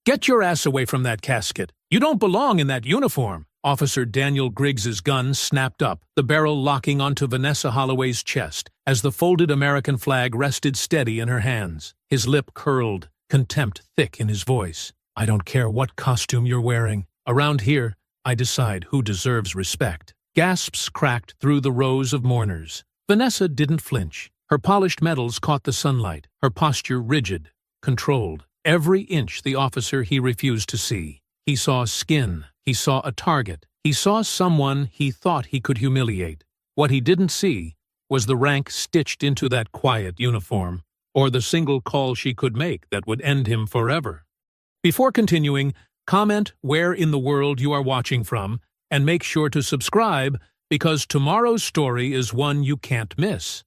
"Get your ass away from that casket. You don't belong in that uniform." Officer Daniel Griggs's gun snapped up, the barrel locking onto Vanessa Holloway's chest as the folded American flag rested steady in her hands. His lip curled, contempt thick in his voice. "I don't care what costume you're wearing. Around here, I decide who deserves respect." Gasps cracked through the rows of mourners. Vanessa didn't flinch. Her polished metals caught the sunlight, her posture rigid, controlled. Every inch the officer he refused to see. He saw skin, he saw a target, he saw someone he thought he could humiliate. What he didn't see was the rank stitched into that quiet uniform, or the single call she could make that would end him forever. Before continuing, comment where in the world you are watching from, and make sure to subscribe because tomorrow's story is one you can't miss.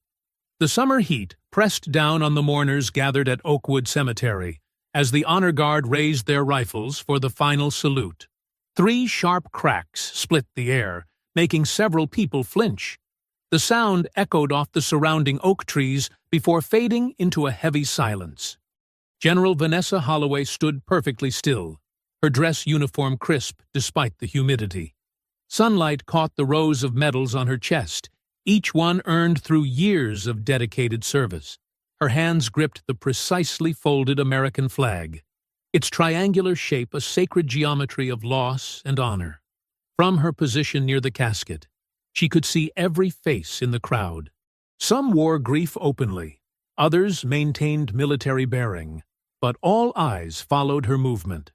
The summer heat pressed down on the mourners gathered at Oakwood Cemetery as the honor guard raised their rifles for the final salute. 3 sharp cracks split the air, making several people flinch. The sound echoed off the surrounding oak trees before fading into a heavy silence. General Vanessa Holloway stood perfectly still, her dress uniform crisp despite the humidity. Sunlight caught the rows of medals on her chest, each one earned through years of dedicated service. Her hands gripped the precisely folded American flag, its triangular shape a sacred geometry of loss and honor. From her position near the casket, she could see every face in the crowd. Some wore grief openly, others maintained military bearing, but all eyes followed her movement.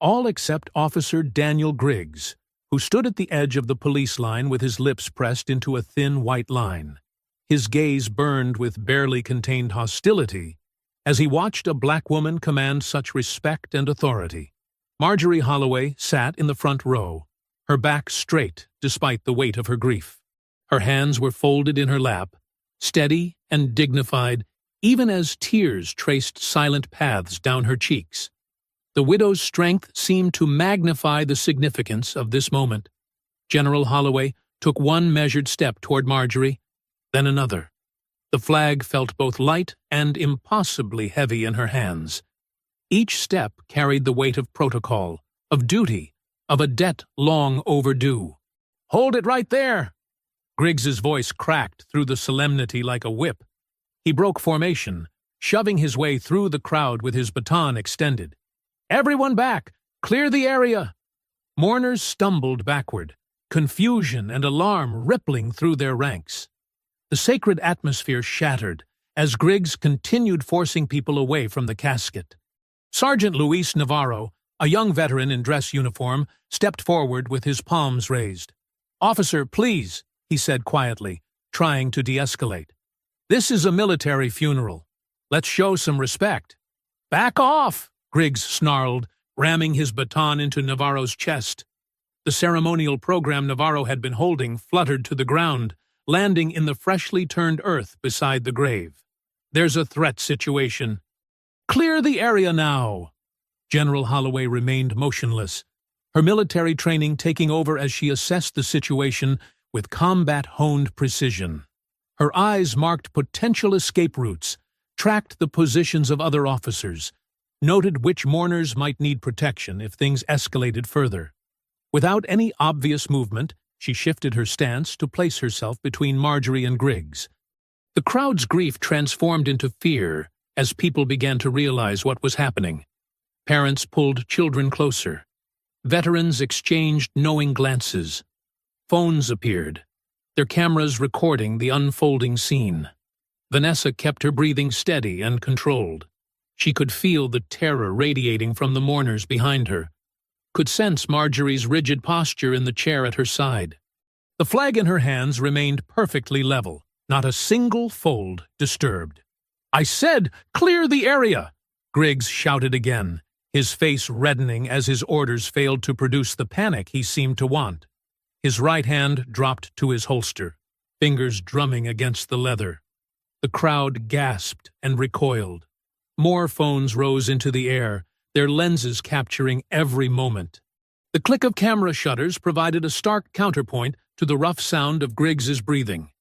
All except Officer Daniel Griggs, who stood at the edge of the police line with his lips pressed into a thin white line. His gaze burned with barely contained hostility as he watched a black woman command such respect and authority. Marjorie Holloway sat in the front row, her back straight despite the weight of her grief. Her hands were folded in her lap, steady and dignified, even as tears traced silent paths down her cheeks. The widow's strength seemed to magnify the significance of this moment. General Holloway took one measured step toward Marjorie, then another. The flag felt both light and impossibly heavy in her hands. Each step carried the weight of protocol, of duty, of a debt long overdue. "Hold it right there!" Griggs's voice cracked through the solemnity like a whip. He broke formation, shoving his way through the crowd with his baton extended. "Everyone back! Clear the area!" Mourners stumbled backward, confusion and alarm rippling through their ranks. The sacred atmosphere shattered as Griggs continued forcing people away from the casket. Sergeant Luis Navarro, a young veteran in dress uniform, stepped forward with his palms raised. "Officer, please," he said quietly, trying to de-escalate. "This is a military funeral. Let's show some respect." "Back off!" Griggs snarled, ramming his baton into Navarro's chest. The ceremonial program Navarro had been holding fluttered to the ground, landing in the freshly turned earth beside the grave. "There's a threat situation. Clear the area now!" General Holloway remained motionless, her military training taking over as she assessed the situation with combat-honed precision. Her eyes marked potential escape routes, tracked the positions of other officers, noted which mourners might need protection if things escalated further. Without any obvious movement, she shifted her stance to place herself between Marjorie and Griggs. The crowd's grief transformed into fear as people began to realize what was happening. Parents pulled children closer. Veterans exchanged knowing glances. Phones appeared, their cameras recording the unfolding scene. Vanessa kept her breathing steady and controlled. She could feel the terror radiating from the mourners behind her, could sense Marjorie's rigid posture in the chair at her side. The flag in her hands remained perfectly level, not a single fold disturbed. "I said, clear the area!" Griggs shouted again, his face reddening as his orders failed to produce the panic he seemed to want. His right hand dropped to his holster, fingers drumming against the leather. The crowd gasped and recoiled. More phones rose into the air, their lenses capturing every moment. The click of camera shutters provided a stark counterpoint to the rough sound of Griggs's breathing.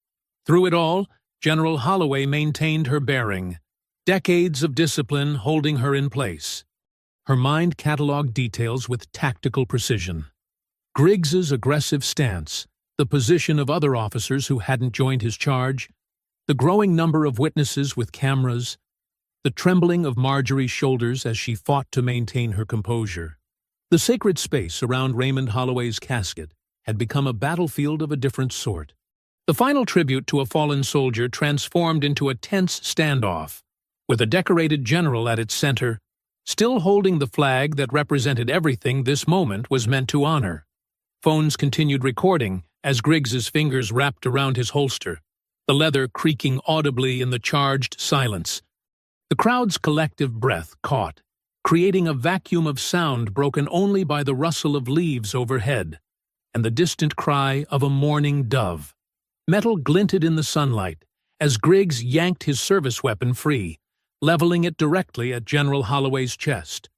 Through it all, General Holloway maintained her bearing, decades of discipline holding her in place. Her mind cataloged details with tactical precision. Griggs's aggressive stance, the position of other officers who hadn't joined his charge, the growing number of witnesses with cameras, the trembling of Marjorie's shoulders as she fought to maintain her composure. The sacred space around Raymond Holloway's casket had become a battlefield of a different sort. The final tribute to a fallen soldier transformed into a tense standoff, with a decorated general at its center, still holding the flag that represented everything this moment was meant to honor. Phones continued recording as Griggs's fingers wrapped around his holster, the leather creaking audibly in the charged silence. The crowd's collective breath caught, creating a vacuum of sound broken only by the rustle of leaves overhead and the distant cry of a mourning dove. Metal glinted in the sunlight as Griggs yanked his service weapon free, leveling it directly at General Holloway's chest.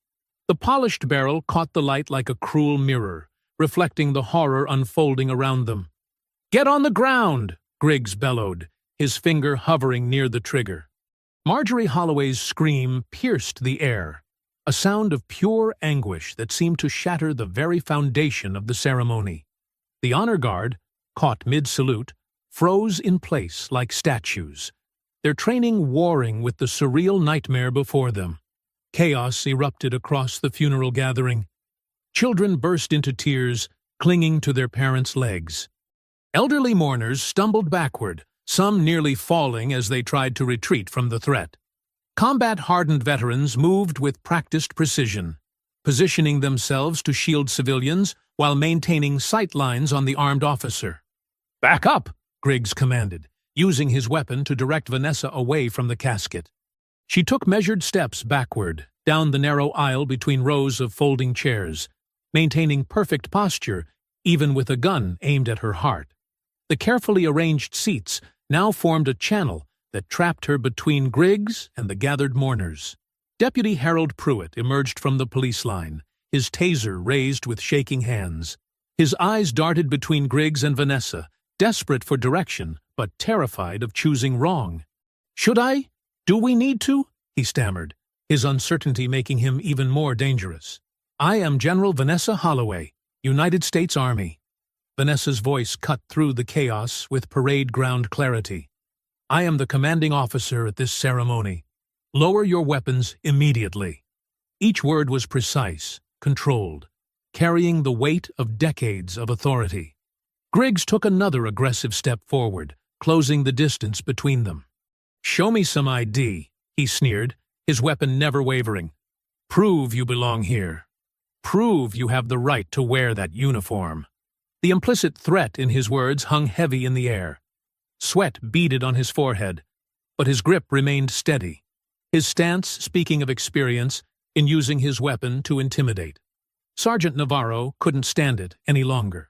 The polished barrel caught the light like a cruel mirror, reflecting the horror unfolding around them. "Get on the ground!" Griggs bellowed, his finger hovering near the trigger. Marjorie Holloway's scream pierced the air, a sound of pure anguish that seemed to shatter the very foundation of the ceremony. The honor guard, caught mid-salute, froze in place like statues, their training warring with the surreal nightmare before them. Chaos erupted across the funeral gathering. Children burst into tears, clinging to their parents' legs. Elderly mourners stumbled backward, some nearly falling as they tried to retreat from the threat. Combat-hardened veterans moved with practiced precision, positioning themselves to shield civilians while maintaining sight lines on the armed officer. "Back up!" Griggs commanded, using his weapon to direct Vanessa away from the casket. She took measured steps backward, down the narrow aisle between rows of folding chairs, maintaining perfect posture even with a gun aimed at her heart. The carefully arranged seats now formed a channel that trapped her between Griggs and the gathered mourners. Deputy Harold Pruitt emerged from the police line, his taser raised with shaking hands. His eyes darted between Griggs and Vanessa, desperate for direction, but terrified of choosing wrong. "Should I? Do we need to?" he stammered, his uncertainty making him even more dangerous. "I am General Vanessa Holloway, United States Army." Vanessa's voice cut through the chaos with parade ground clarity. "I am the commanding officer at this ceremony. Lower your weapons immediately." Each word was precise, controlled, carrying the weight of decades of authority. Griggs took another aggressive step forward, closing the distance between them. "Show me some ID," he sneered, his weapon never wavering. "Prove you belong here. Prove you have the right to wear that uniform." The implicit threat in his words hung heavy in the air. Sweat beaded on his forehead, but his grip remained steady, his stance speaking of experience in using his weapon to intimidate. Sergeant Navarro couldn't stand it any longer.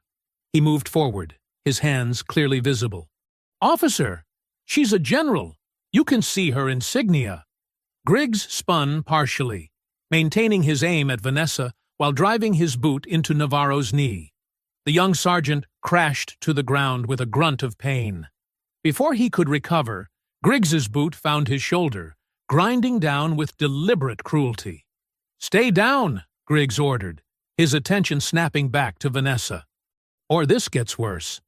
He moved forward, his hands clearly visible. "Officer, she's a general. You can see her insignia." Griggs spun partially, maintaining his aim at Vanessa while driving his boot into Navarro's knee. The young sergeant crashed to the ground with a grunt of pain. Before he could recover, Griggs's boot found his shoulder, grinding down with deliberate cruelty. "Stay down," Griggs ordered, his attention snapping back to Vanessa. "Or this gets worse."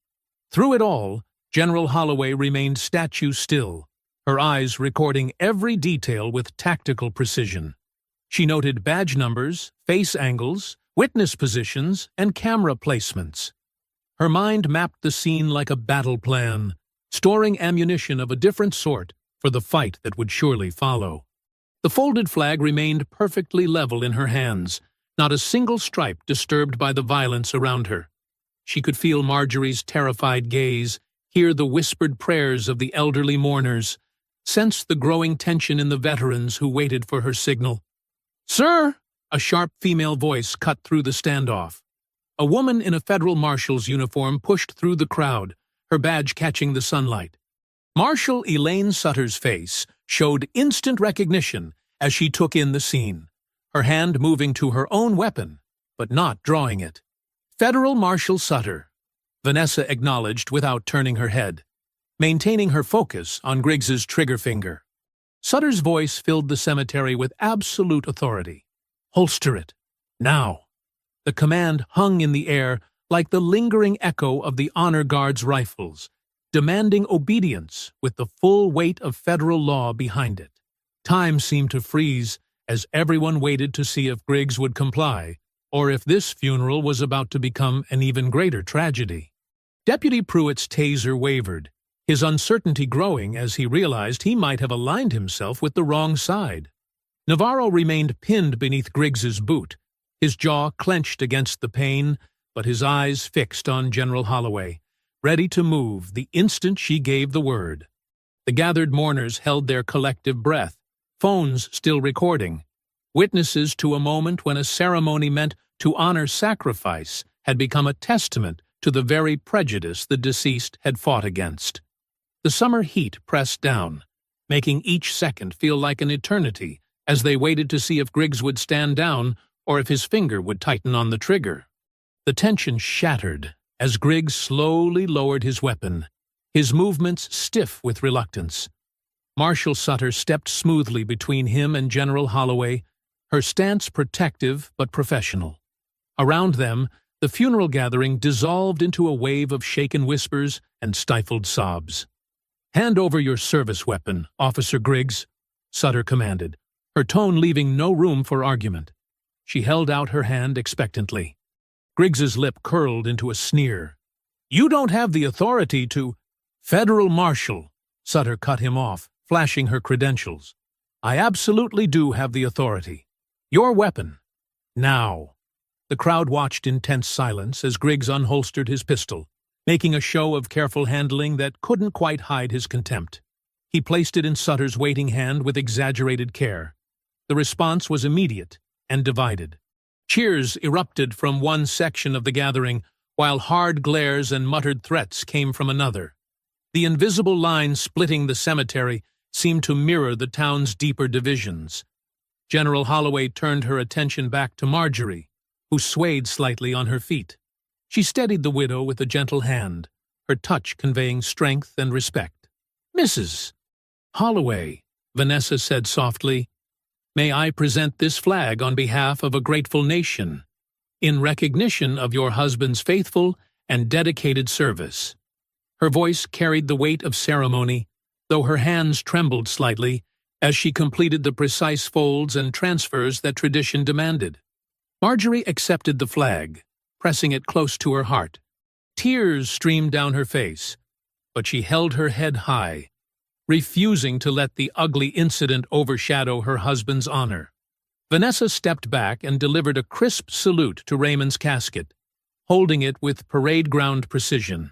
Through it all, General Holloway remained statue still, her eyes recording every detail with tactical precision. She noted badge numbers, face angles, witness positions, and camera placements. Her mind mapped the scene like a battle plan, storing ammunition of a different sort for the fight that would surely follow. The folded flag remained perfectly level in her hands, not a single stripe disturbed by the violence around her. She could feel Marjorie's terrified gaze, hear the whispered prayers of the elderly mourners, sense the growing tension in the veterans who waited for her signal. "Sir!" A sharp female voice cut through the standoff. A woman in a federal marshal's uniform pushed through the crowd, her badge catching the sunlight. Marshal Elaine Sutter's face showed instant recognition as she took in the scene, her hand moving to her own weapon, but not drawing it. "Federal Marshal Sutter," Vanessa acknowledged without turning her head, maintaining her focus on Griggs's trigger finger. Sutter's voice filled the cemetery with absolute authority. Holster it. Now." The command hung in the air like the lingering echo of the honor guard's rifles, demanding obedience with the full weight of federal law behind it. Time seemed to freeze as everyone waited to see if Griggs would comply, or if this funeral was about to become an even greater tragedy. Deputy Pruitt's taser wavered, his uncertainty growing as he realized he might have aligned himself with the wrong side. Navarro remained pinned beneath Griggs's boot, his jaw clenched against the pain, but his eyes fixed on General Holloway, ready to move the instant she gave the word. The gathered mourners held their collective breath, phones still recording, witnesses to a moment when a ceremony meant to honor sacrifice had become a testament to the very prejudice the deceased had fought against. The summer heat pressed down, making each second feel like an eternity as they waited to see if Griggs would stand down or if his finger would tighten on the trigger. The tension shattered as Griggs slowly lowered his weapon, his movements stiff with reluctance. Marshal Sutter stepped smoothly between him and General Holloway, her stance protective but professional. Around them, the funeral gathering dissolved into a wave of shaken whispers and stifled sobs. "Hand over your service weapon, Officer Griggs," Sutter commanded, her tone leaving no room for argument. She held out her hand expectantly. Griggs's lip curled into a sneer. "You don't have the authority to—" "Federal Marshal," Sutter cut him off, flashing her credentials. "I absolutely do have the authority. Your weapon. Now." The crowd watched in tense silence as Griggs unholstered his pistol, making a show of careful handling that couldn't quite hide his contempt. He placed it in Sutter's waiting hand with exaggerated care. The response was immediate and divided. Cheers erupted from one section of the gathering, while hard glares and muttered threats came from another. The invisible line splitting the cemetery seemed to mirror the town's deeper divisions. General Holloway turned her attention back to Marjorie, who swayed slightly on her feet. She steadied the widow with a gentle hand, her touch conveying strength and respect. "Mrs. Holloway," Vanessa said softly, "may I present this flag on behalf of a grateful nation, in recognition of your husband's faithful and dedicated service." Her voice carried the weight of ceremony, though her hands trembled slightly as she completed the precise folds and transfers that tradition demanded. Marjorie accepted the flag, pressing it close to her heart. Tears streamed down her face, but she held her head high, refusing to let the ugly incident overshadow her husband's honor. Vanessa stepped back and delivered a crisp salute to Raymond's casket, holding it with parade ground precision.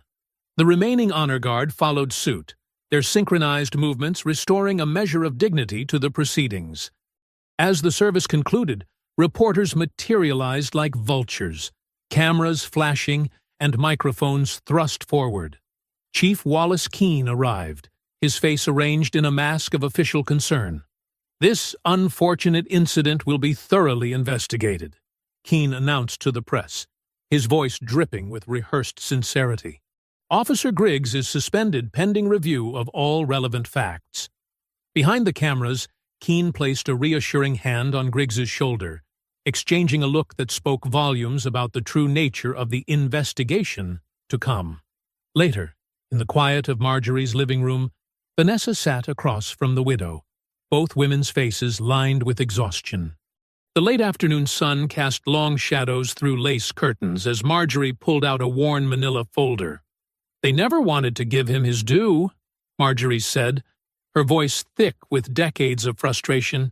The remaining honor guard followed suit, their synchronized movements restoring a measure of dignity to the proceedings. As the service concluded, reporters materialized like vultures, cameras flashing and microphones thrust forward. Chief Wallace Keene arrived, his face arranged in a mask of official concern. "This unfortunate incident will be thoroughly investigated," Keene announced to the press, his voice dripping with rehearsed sincerity. "Officer Griggs is suspended pending review of all relevant facts." Behind the cameras, Keene placed a reassuring hand on Griggs's shoulder, exchanging a look that spoke volumes about the true nature of the investigation to come. Later, in the quiet of Marjorie's living room, Vanessa sat across from the widow, both women's faces lined with exhaustion. The late afternoon sun cast long shadows through lace curtains as Marjorie pulled out a worn manila folder. "They never wanted to give him his due," Marjorie said, her voice thick with decades of frustration.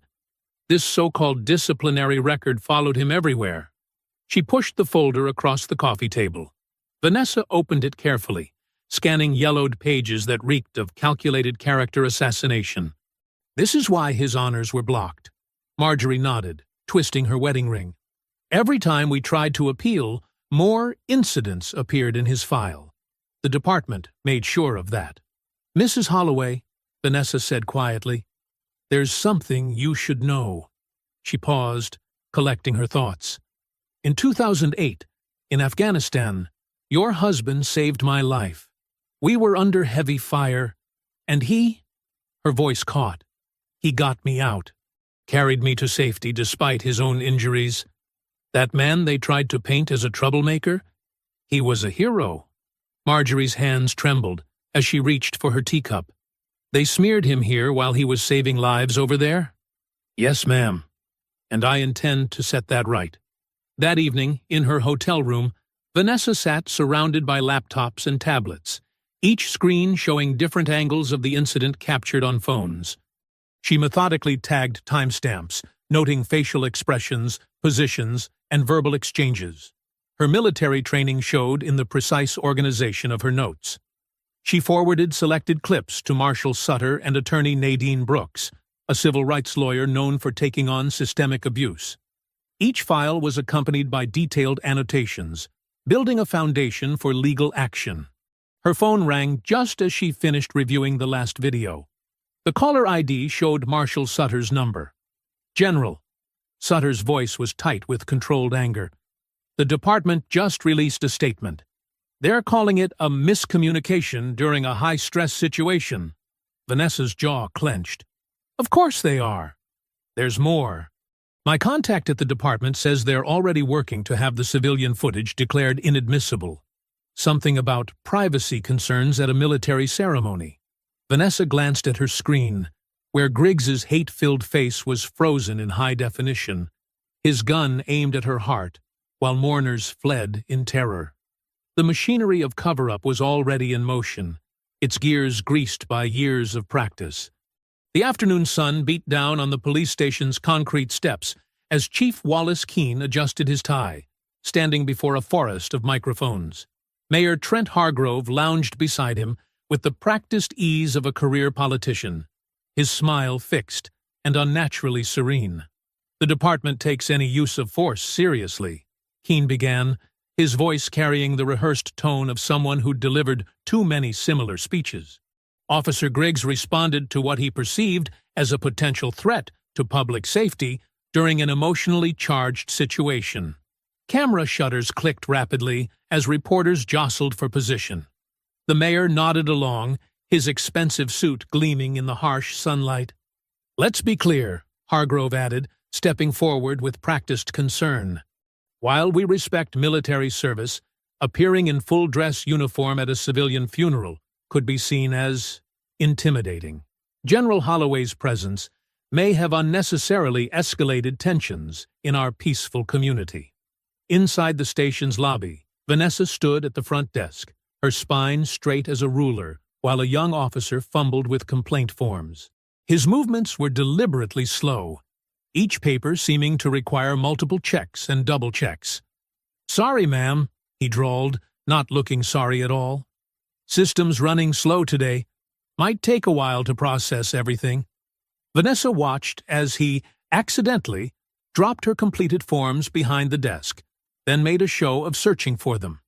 This so-called disciplinary record followed him everywhere. She pushed the folder across the coffee table. Vanessa opened it carefully, scanning yellowed pages that reeked of calculated character assassination. "This is why his honors were blocked." Marjorie nodded, twisting her wedding ring. "Every time we tried to appeal, more incidents appeared in his file. The department made sure of that." "Mrs. Holloway," Vanessa said quietly, "there's something you should know." She paused, collecting her thoughts. "In 2008, in Afghanistan, your husband saved my life. We were under heavy fire, and he—" her voice caught. "He got me out." carried me to safety despite his own injuries. That man they tried to paint as a troublemaker? He was a hero. Marjorie's hands trembled as she reached for her teacup. They smeared him here while he was saving lives over there? Yes, ma'am. And I intend to set that right. That evening, in her hotel room, Vanessa sat surrounded by laptops and tablets, each screen showing different angles of the incident captured on phones. She methodically tagged timestamps, noting facial expressions, positions, and verbal exchanges. Her military training showed in the precise organization of her notes. She forwarded selected clips to Marshal Sutter and attorney Nadine Brooks, a civil rights lawyer known for taking on systemic abuse. Each file was accompanied by detailed annotations, building a foundation for legal action. Her phone rang just as she finished reviewing the last video. The caller ID showed Marshal Sutter's number. General. Sutter's voice was tight with controlled anger. The department just released a statement. They're calling it a miscommunication during a high-stress situation. Vanessa's jaw clenched. Of course they are. There's more. My contact at the department says they're already working to have the civilian footage declared inadmissible. Something about privacy concerns at a military ceremony. Vanessa glanced at her screen, where Griggs's hate-filled face was frozen in high definition, his gun aimed at her heart, while mourners fled in terror. The machinery of cover-up was already in motion, its gears greased by years of practice. The afternoon sun beat down on the police station's concrete steps as Chief Wallace Keene adjusted his tie, standing before a forest of microphones. Mayor Trent Hargrove lounged beside him with the practiced ease of a career politician, his smile fixed and unnaturally serene. The department takes any use of force seriously, Keene began, his voice carrying the rehearsed tone of someone who'd delivered too many similar speeches. Officer Griggs responded to what he perceived as a potential threat to public safety during an emotionally charged situation. Camera shutters clicked rapidly as reporters jostled for position. The mayor nodded along, his expensive suit gleaming in the harsh sunlight. Let's be clear, Hargrove added, stepping forward with practiced concern. While we respect military service, appearing in full-dress uniform at a civilian funeral could be seen as intimidating. General Holloway's presence may have unnecessarily escalated tensions in our peaceful community. Inside the station's lobby, Vanessa stood at the front desk, her spine straight as a ruler, while a young officer fumbled with complaint forms. His movements were deliberately slow, each paper seeming to require multiple checks and double checks. "Sorry, ma'am," he drawled, not looking sorry at all. "System's running slow today. Might take a while to process everything." Vanessa watched as he, accidentally, dropped her completed forms behind the desk, then made a show of searching for them.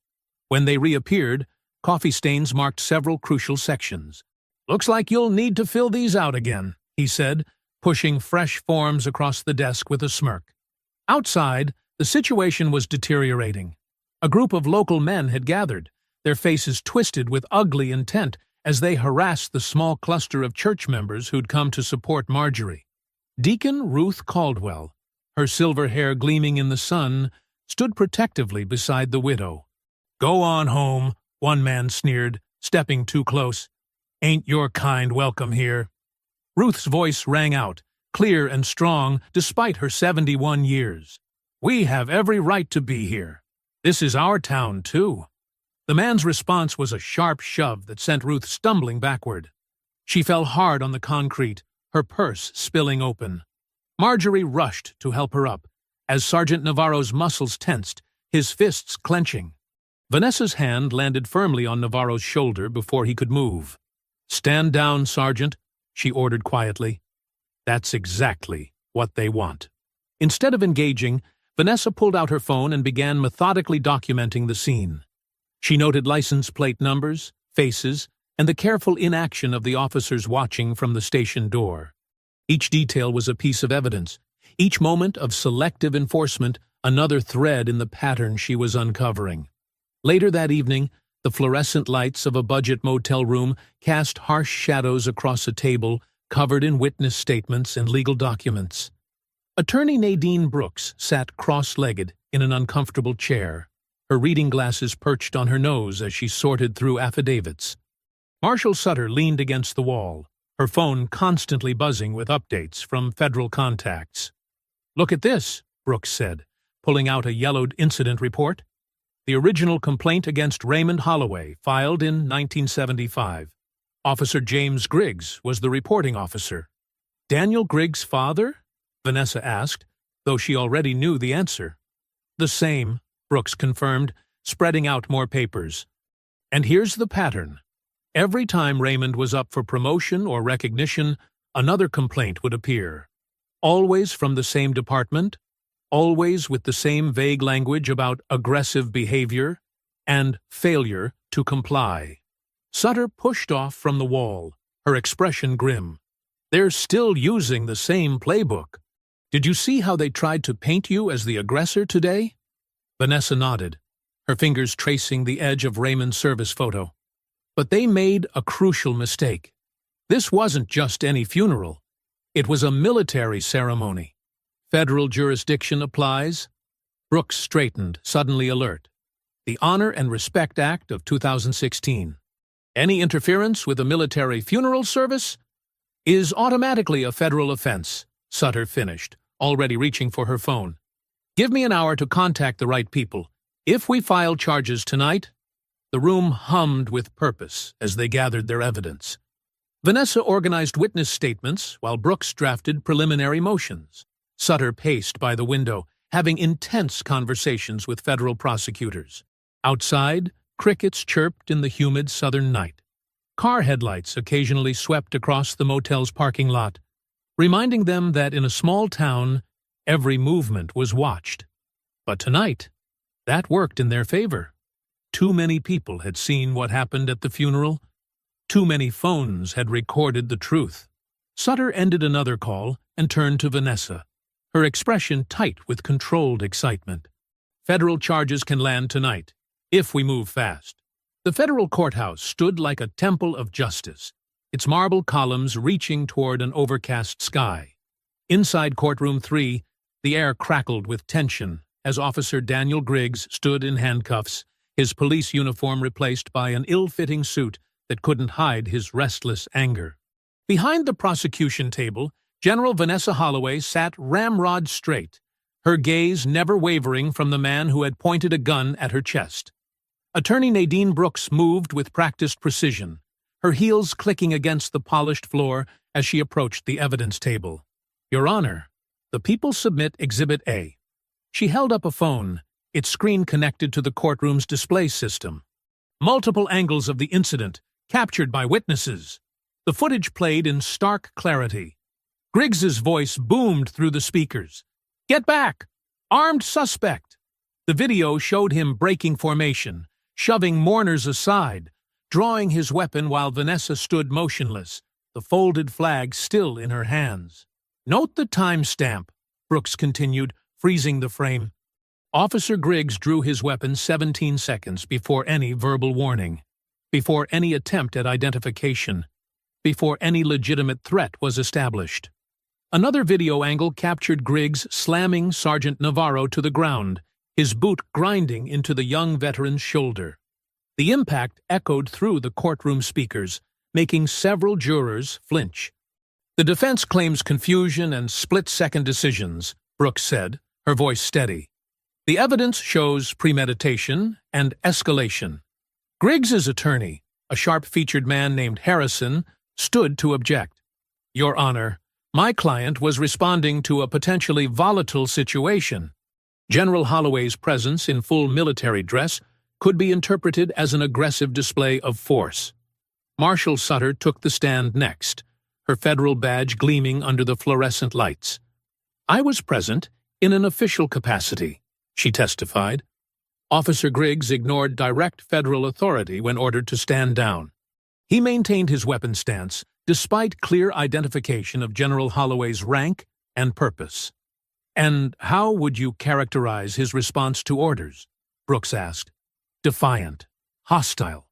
When they reappeared, coffee stains marked several crucial sections. "Looks like you'll need to fill these out again," he said, pushing fresh forms across the desk with a smirk. Outside, the situation was deteriorating. A group of local men had gathered, their faces twisted with ugly intent as they harassed the small cluster of church members who'd come to support Marjorie. Deacon Ruth Caldwell, her silver hair gleaming in the sun, stood protectively beside the widow. "Go on home," one man sneered, stepping too close. "Ain't your kind welcome here." Ruth's voice rang out, clear and strong despite her 71 years. "We have every right to be here. This is our town, too." The man's response was a sharp shove that sent Ruth stumbling backward. She fell hard on the concrete, her purse spilling open. Marjorie rushed to help her up, as Sergeant Navarro's muscles tensed, his fists clenching. Vanessa's hand landed firmly on Navarro's shoulder before he could move. "Stand down, Sergeant," she ordered quietly. "That's exactly what they want." Instead of engaging, Vanessa pulled out her phone and began methodically documenting the scene. She noted license plate numbers, faces, and the careful inaction of the officers watching from the station door. Each detail was a piece of evidence, each moment of selective enforcement another thread in the pattern she was uncovering. Later that evening, the fluorescent lights of a budget motel room cast harsh shadows across a table covered in witness statements and legal documents. Attorney Nadine Brooks sat cross-legged in an uncomfortable chair, her reading glasses perched on her nose as she sorted through affidavits. Marshal Sutter leaned against the wall, her phone constantly buzzing with updates from federal contacts. "Look at this," Brooks said, pulling out a yellowed incident report. The original complaint against Raymond Holloway, filed in 1975. Officer James Griggs was the reporting officer. "Daniel Griggs' father?" Vanessa asked, though she already knew the answer. "The same," Brooks confirmed, spreading out more papers. "And here's the pattern. Every time Raymond was up for promotion or recognition, another complaint would appear. Always from the same department, always with the same vague language about aggressive behavior and failure to comply." Sutter pushed off from the wall, her expression grim. "They're still using the same playbook. Did you see how they tried to paint you as the aggressor today?" Vanessa nodded, her fingers tracing the edge of Raymond's service photo. "But they made a crucial mistake. This wasn't just any funeral. It was a military ceremony. Federal jurisdiction applies." Brooks straightened, suddenly alert. "The Honor and Respect Act of 2016. Any interference with a military funeral service is automatically a federal offense," Sutter finished, already reaching for her phone. "Give me an hour to contact the right people. If we file charges tonight—" The room hummed with purpose as they gathered their evidence. Vanessa organized witness statements while Brooks drafted preliminary motions. Sutter paced by the window, having intense conversations with federal prosecutors. Outside, crickets chirped in the humid southern night. Car headlights occasionally swept across the motel's parking lot, reminding them that in a small town, every movement was watched. But tonight, that worked in their favor. Too many people had seen what happened at the funeral. Too many phones had recorded the truth. Sutter ended another call and turned to Vanessa, her expression tight with controlled excitement. "Federal charges can land tonight, if we move fast." The federal courthouse stood like a temple of justice, its marble columns reaching toward an overcast sky. Inside courtroom 3, the air crackled with tension as Officer Daniel Griggs stood in handcuffs, his police uniform replaced by an ill-fitting suit that couldn't hide his restless anger. Behind the prosecution table, General Vanessa Holloway sat ramrod straight, her gaze never wavering from the man who had pointed a gun at her chest. Attorney Nadine Brooks moved with practiced precision, her heels clicking against the polished floor as she approached the evidence table. "Your Honor, the people submit Exhibit A." She held up a phone, its screen connected to the courtroom's display system. Multiple angles of the incident, captured by witnesses. The footage played in stark clarity. Griggs's voice boomed through the speakers. "Get back! Armed suspect!" The video showed him breaking formation, shoving mourners aside, drawing his weapon while Vanessa stood motionless, the folded flag still in her hands. "Note the timestamp," Brooks continued, freezing the frame. Officer Griggs drew his weapon 17 seconds before any verbal warning, before any attempt at identification, before any legitimate threat was established. Another video angle captured Griggs slamming Sergeant Navarro to the ground, his boot grinding into the young veteran's shoulder. The impact echoed through the courtroom speakers, making several jurors flinch. "The defense claims confusion and split-second decisions," Brooks said, her voice steady. "The evidence shows premeditation and escalation." Griggs's attorney, a sharp-featured man named Harrison, stood to object. "Your Honor, my client was responding to a potentially volatile situation. General Holloway's presence in full military dress could be interpreted as an aggressive display of force." Marshal Sutter took the stand next, her federal badge gleaming under the fluorescent lights. "I was present in an official capacity," she testified. Officer Griggs ignored direct federal authority when ordered to stand down. He maintained his weapon stance, despite clear identification of General Holloway's rank and purpose. "And how would you characterize his response to orders?" Brooks asked. "Defiant. Hostile."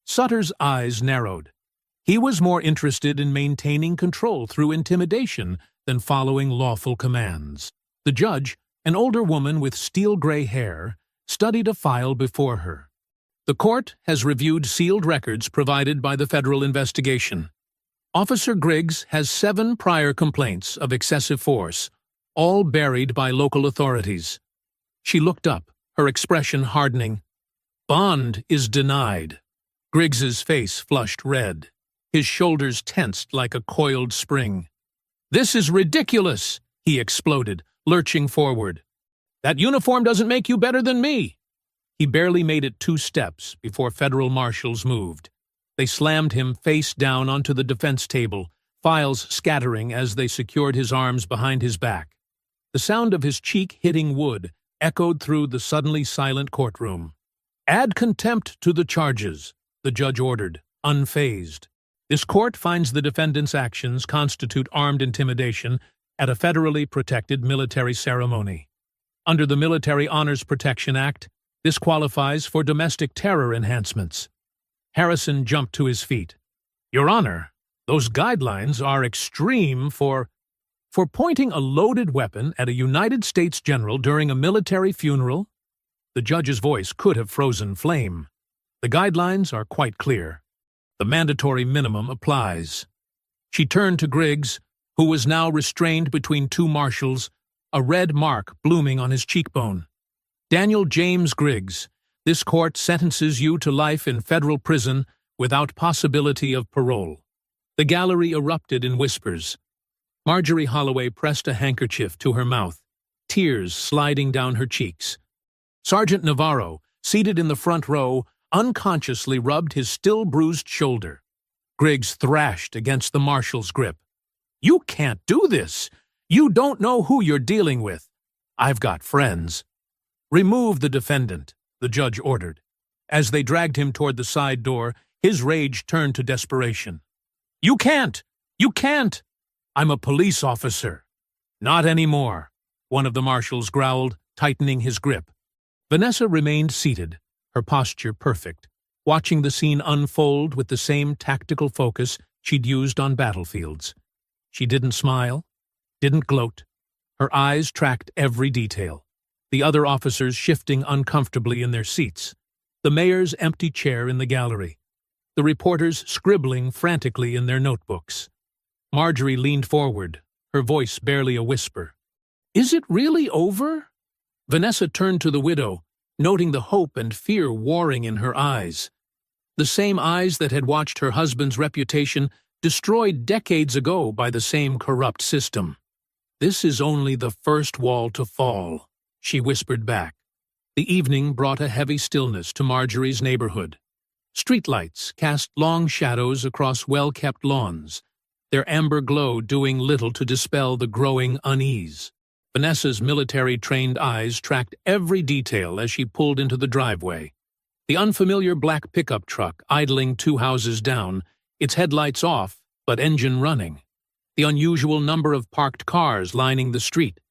Sutter's eyes narrowed. He was more interested in maintaining control through intimidation than following lawful commands. The judge, an older woman with steel-gray hair, studied a file before her. The court has reviewed sealed records provided by the federal investigation. Officer Griggs has 7 prior complaints of excessive force, all buried by local authorities. She looked up, her expression hardening. Bond is denied. Griggs's face flushed red. His shoulders tensed like a coiled spring. "This is ridiculous," he exploded, lurching forward. "That uniform doesn't make you better than me." He barely made it 2 steps before federal marshals moved. They slammed him face down onto the defense table, files scattering as they secured his arms behind his back. The sound of his cheek hitting wood echoed through the suddenly silent courtroom. "Add contempt to the charges," the judge ordered, unfazed. This court finds the defendant's actions constitute armed intimidation at a federally protected military ceremony. Under the Military Honors Protection Act, this qualifies for domestic terror enhancements. Harrison jumped to his feet. "Your Honor, those guidelines are extreme for pointing a loaded weapon at a United States general during a military funeral." The judge's voice could have frozen flame. "The guidelines are quite clear. The mandatory minimum applies." She turned to Griggs, who was now restrained between 2 marshals, a red mark blooming on his cheekbone. "Daniel James Griggs, this court sentences you to life in federal prison without possibility of parole." The gallery erupted in whispers. Marjorie Holloway pressed a handkerchief to her mouth, tears sliding down her cheeks. Sergeant Navarro, seated in the front row, unconsciously rubbed his still-bruised shoulder. Griggs thrashed against the marshal's grip. "You can't do this! You don't know who you're dealing with. I've got friends." "Remove the defendant," the judge ordered. As they dragged him toward the side door, his rage turned to desperation. "You can't! You can't! I'm a police officer." "Not anymore," one of the marshals growled, tightening his grip. Vanessa remained seated, her posture perfect, watching the scene unfold with the same tactical focus she'd used on battlefields. She didn't smile, didn't gloat. Her eyes tracked every detail. The other officers shifting uncomfortably in their seats. The mayor's empty chair in the gallery. The reporters scribbling frantically in their notebooks. Marjorie leaned forward, her voice barely a whisper. "Is it really over?" Vanessa turned to the widow, noting the hope and fear warring in her eyes. The same eyes that had watched her husband's reputation destroyed decades ago by the same corrupt system. "This is only the first wall to fall," she whispered back. The evening brought a heavy stillness to Marjorie's neighborhood. Streetlights cast long shadows across well-kept lawns, their amber glow doing little to dispel the growing unease. Vanessa's military-trained eyes tracked every detail as she pulled into the driveway. The unfamiliar black pickup truck idling 2 houses down, its headlights off, but engine running. The unusual number of parked cars lining the street.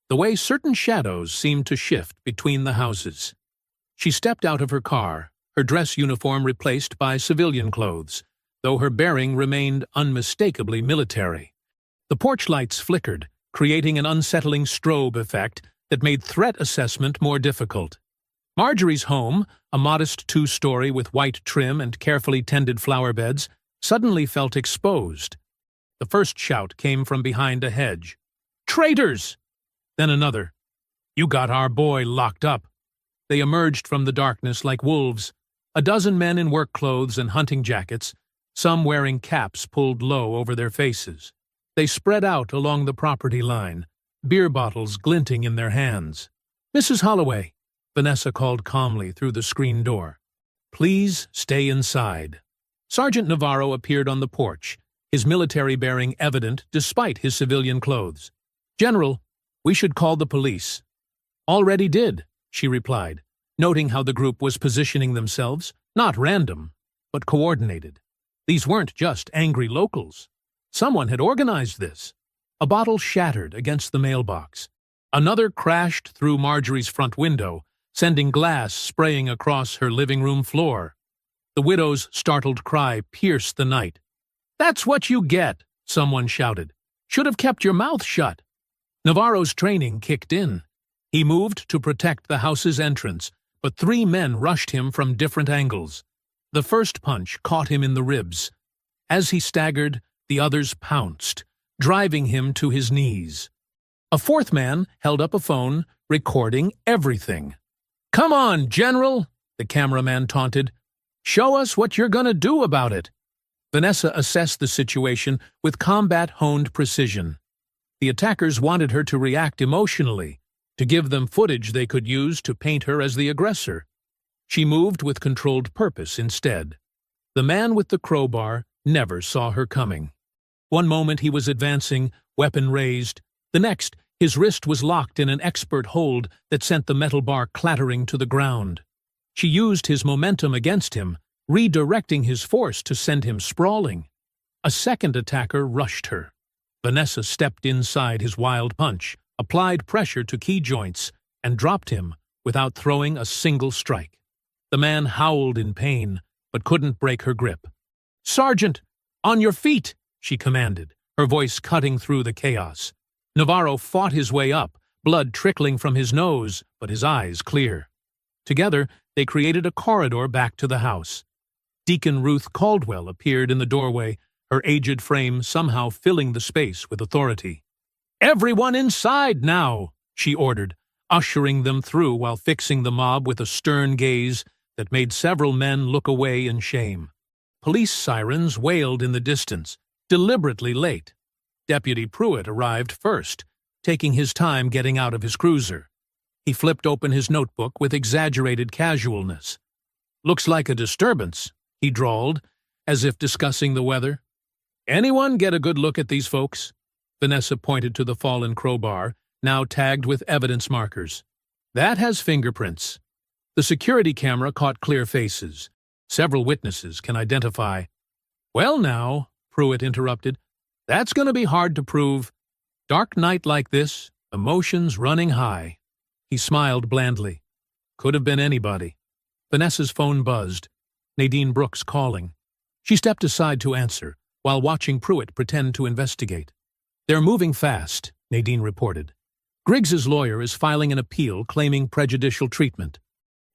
The way certain shadows seemed to shift between the houses. She stepped out of her car, her dress uniform replaced by civilian clothes, though her bearing remained unmistakably military. The porch lights flickered, creating an unsettling strobe effect that made threat assessment more difficult. Marjorie's home, a modest 2-story with white trim and carefully tended flower beds, suddenly felt exposed. The first shout came from behind a hedge. "Traitors!" Then another. "You got our boy locked up." They emerged from the darkness like wolves, a dozen men in work clothes and hunting jackets, some wearing caps pulled low over their faces. They spread out along the property line, beer bottles glinting in their hands. "Mrs. Holloway," Vanessa called calmly through the screen door. "Please stay inside." Sergeant Navarro appeared on the porch, his military bearing evident despite his civilian clothes. "General, we should call the police." "Already did," she replied, noting how the group was positioning themselves, not random, but coordinated. These weren't just angry locals. Someone had organized this. A bottle shattered against the mailbox. Another crashed through Marjorie's front window, sending glass spraying across her living room floor. The widow's startled cry pierced the night. "That's what you get," someone shouted. Should have kept your mouth shut. Navarro's training kicked in. He moved to protect the house's entrance, but 3 men rushed him from different angles. The first punch caught him in the ribs. As he staggered, the others pounced, driving him to his knees. A 4th man held up a phone, recording everything. "Come on, General," the cameraman taunted. "Show us what you're gonna do about it." Vanessa assessed the situation with combat-honed precision. The attackers wanted her to react emotionally, to give them footage they could use to paint her as the aggressor. She moved with controlled purpose instead. The man with the crowbar never saw her coming. One moment he was advancing, weapon raised. The next, his wrist was locked in an expert hold that sent the metal bar clattering to the ground. She used his momentum against him, redirecting his force to send him sprawling. A second attacker rushed her. Vanessa stepped inside his wild punch, applied pressure to key joints, and dropped him without throwing a single strike. The man howled in pain, but couldn't break her grip. "Sergeant, on your feet!" she commanded, her voice cutting through the chaos. Navarro fought his way up, blood trickling from his nose, but his eyes clear. Together, they created a corridor back to the house. Deacon Ruth Caldwell appeared in the doorway, her aged frame somehow filling the space with authority. "Everyone inside now," she ordered, ushering them through while fixing the mob with a stern gaze that made several men look away in shame. Police sirens wailed in the distance, deliberately late. Deputy Pruitt arrived first, taking his time getting out of his cruiser. He flipped open his notebook with exaggerated casualness. "Looks like a disturbance," he drawled, as if discussing the weather. "Anyone get a good look at these folks?" Vanessa pointed to the fallen crowbar, now tagged with evidence markers. "That has fingerprints." The security camera caught clear faces. Several witnesses can identify. "Well now," Pruitt interrupted, "that's going to be hard to prove. Dark night like this, emotions running high." He smiled blandly. "Could have been anybody." Vanessa's phone buzzed. Nadine Brooks calling. She stepped aside to answer, while watching Pruitt pretend to investigate. "They're moving fast," Nadine reported. "Griggs's lawyer is filing an appeal claiming prejudicial treatment.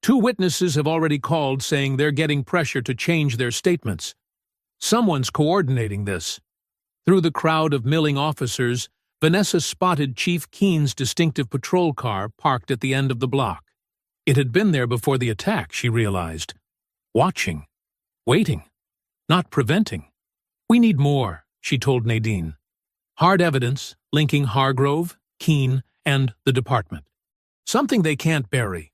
2 witnesses have already called saying they're getting pressure to change their statements. Someone's coordinating this." Through the crowd of milling officers, Vanessa spotted Chief Keene's distinctive patrol car parked at the end of the block. It had been there before the attack, she realized. Watching. Waiting. Not preventing. "We need more," she told Nadine. "Hard evidence linking Hargrove, Keene, and the department. Something they can't bury."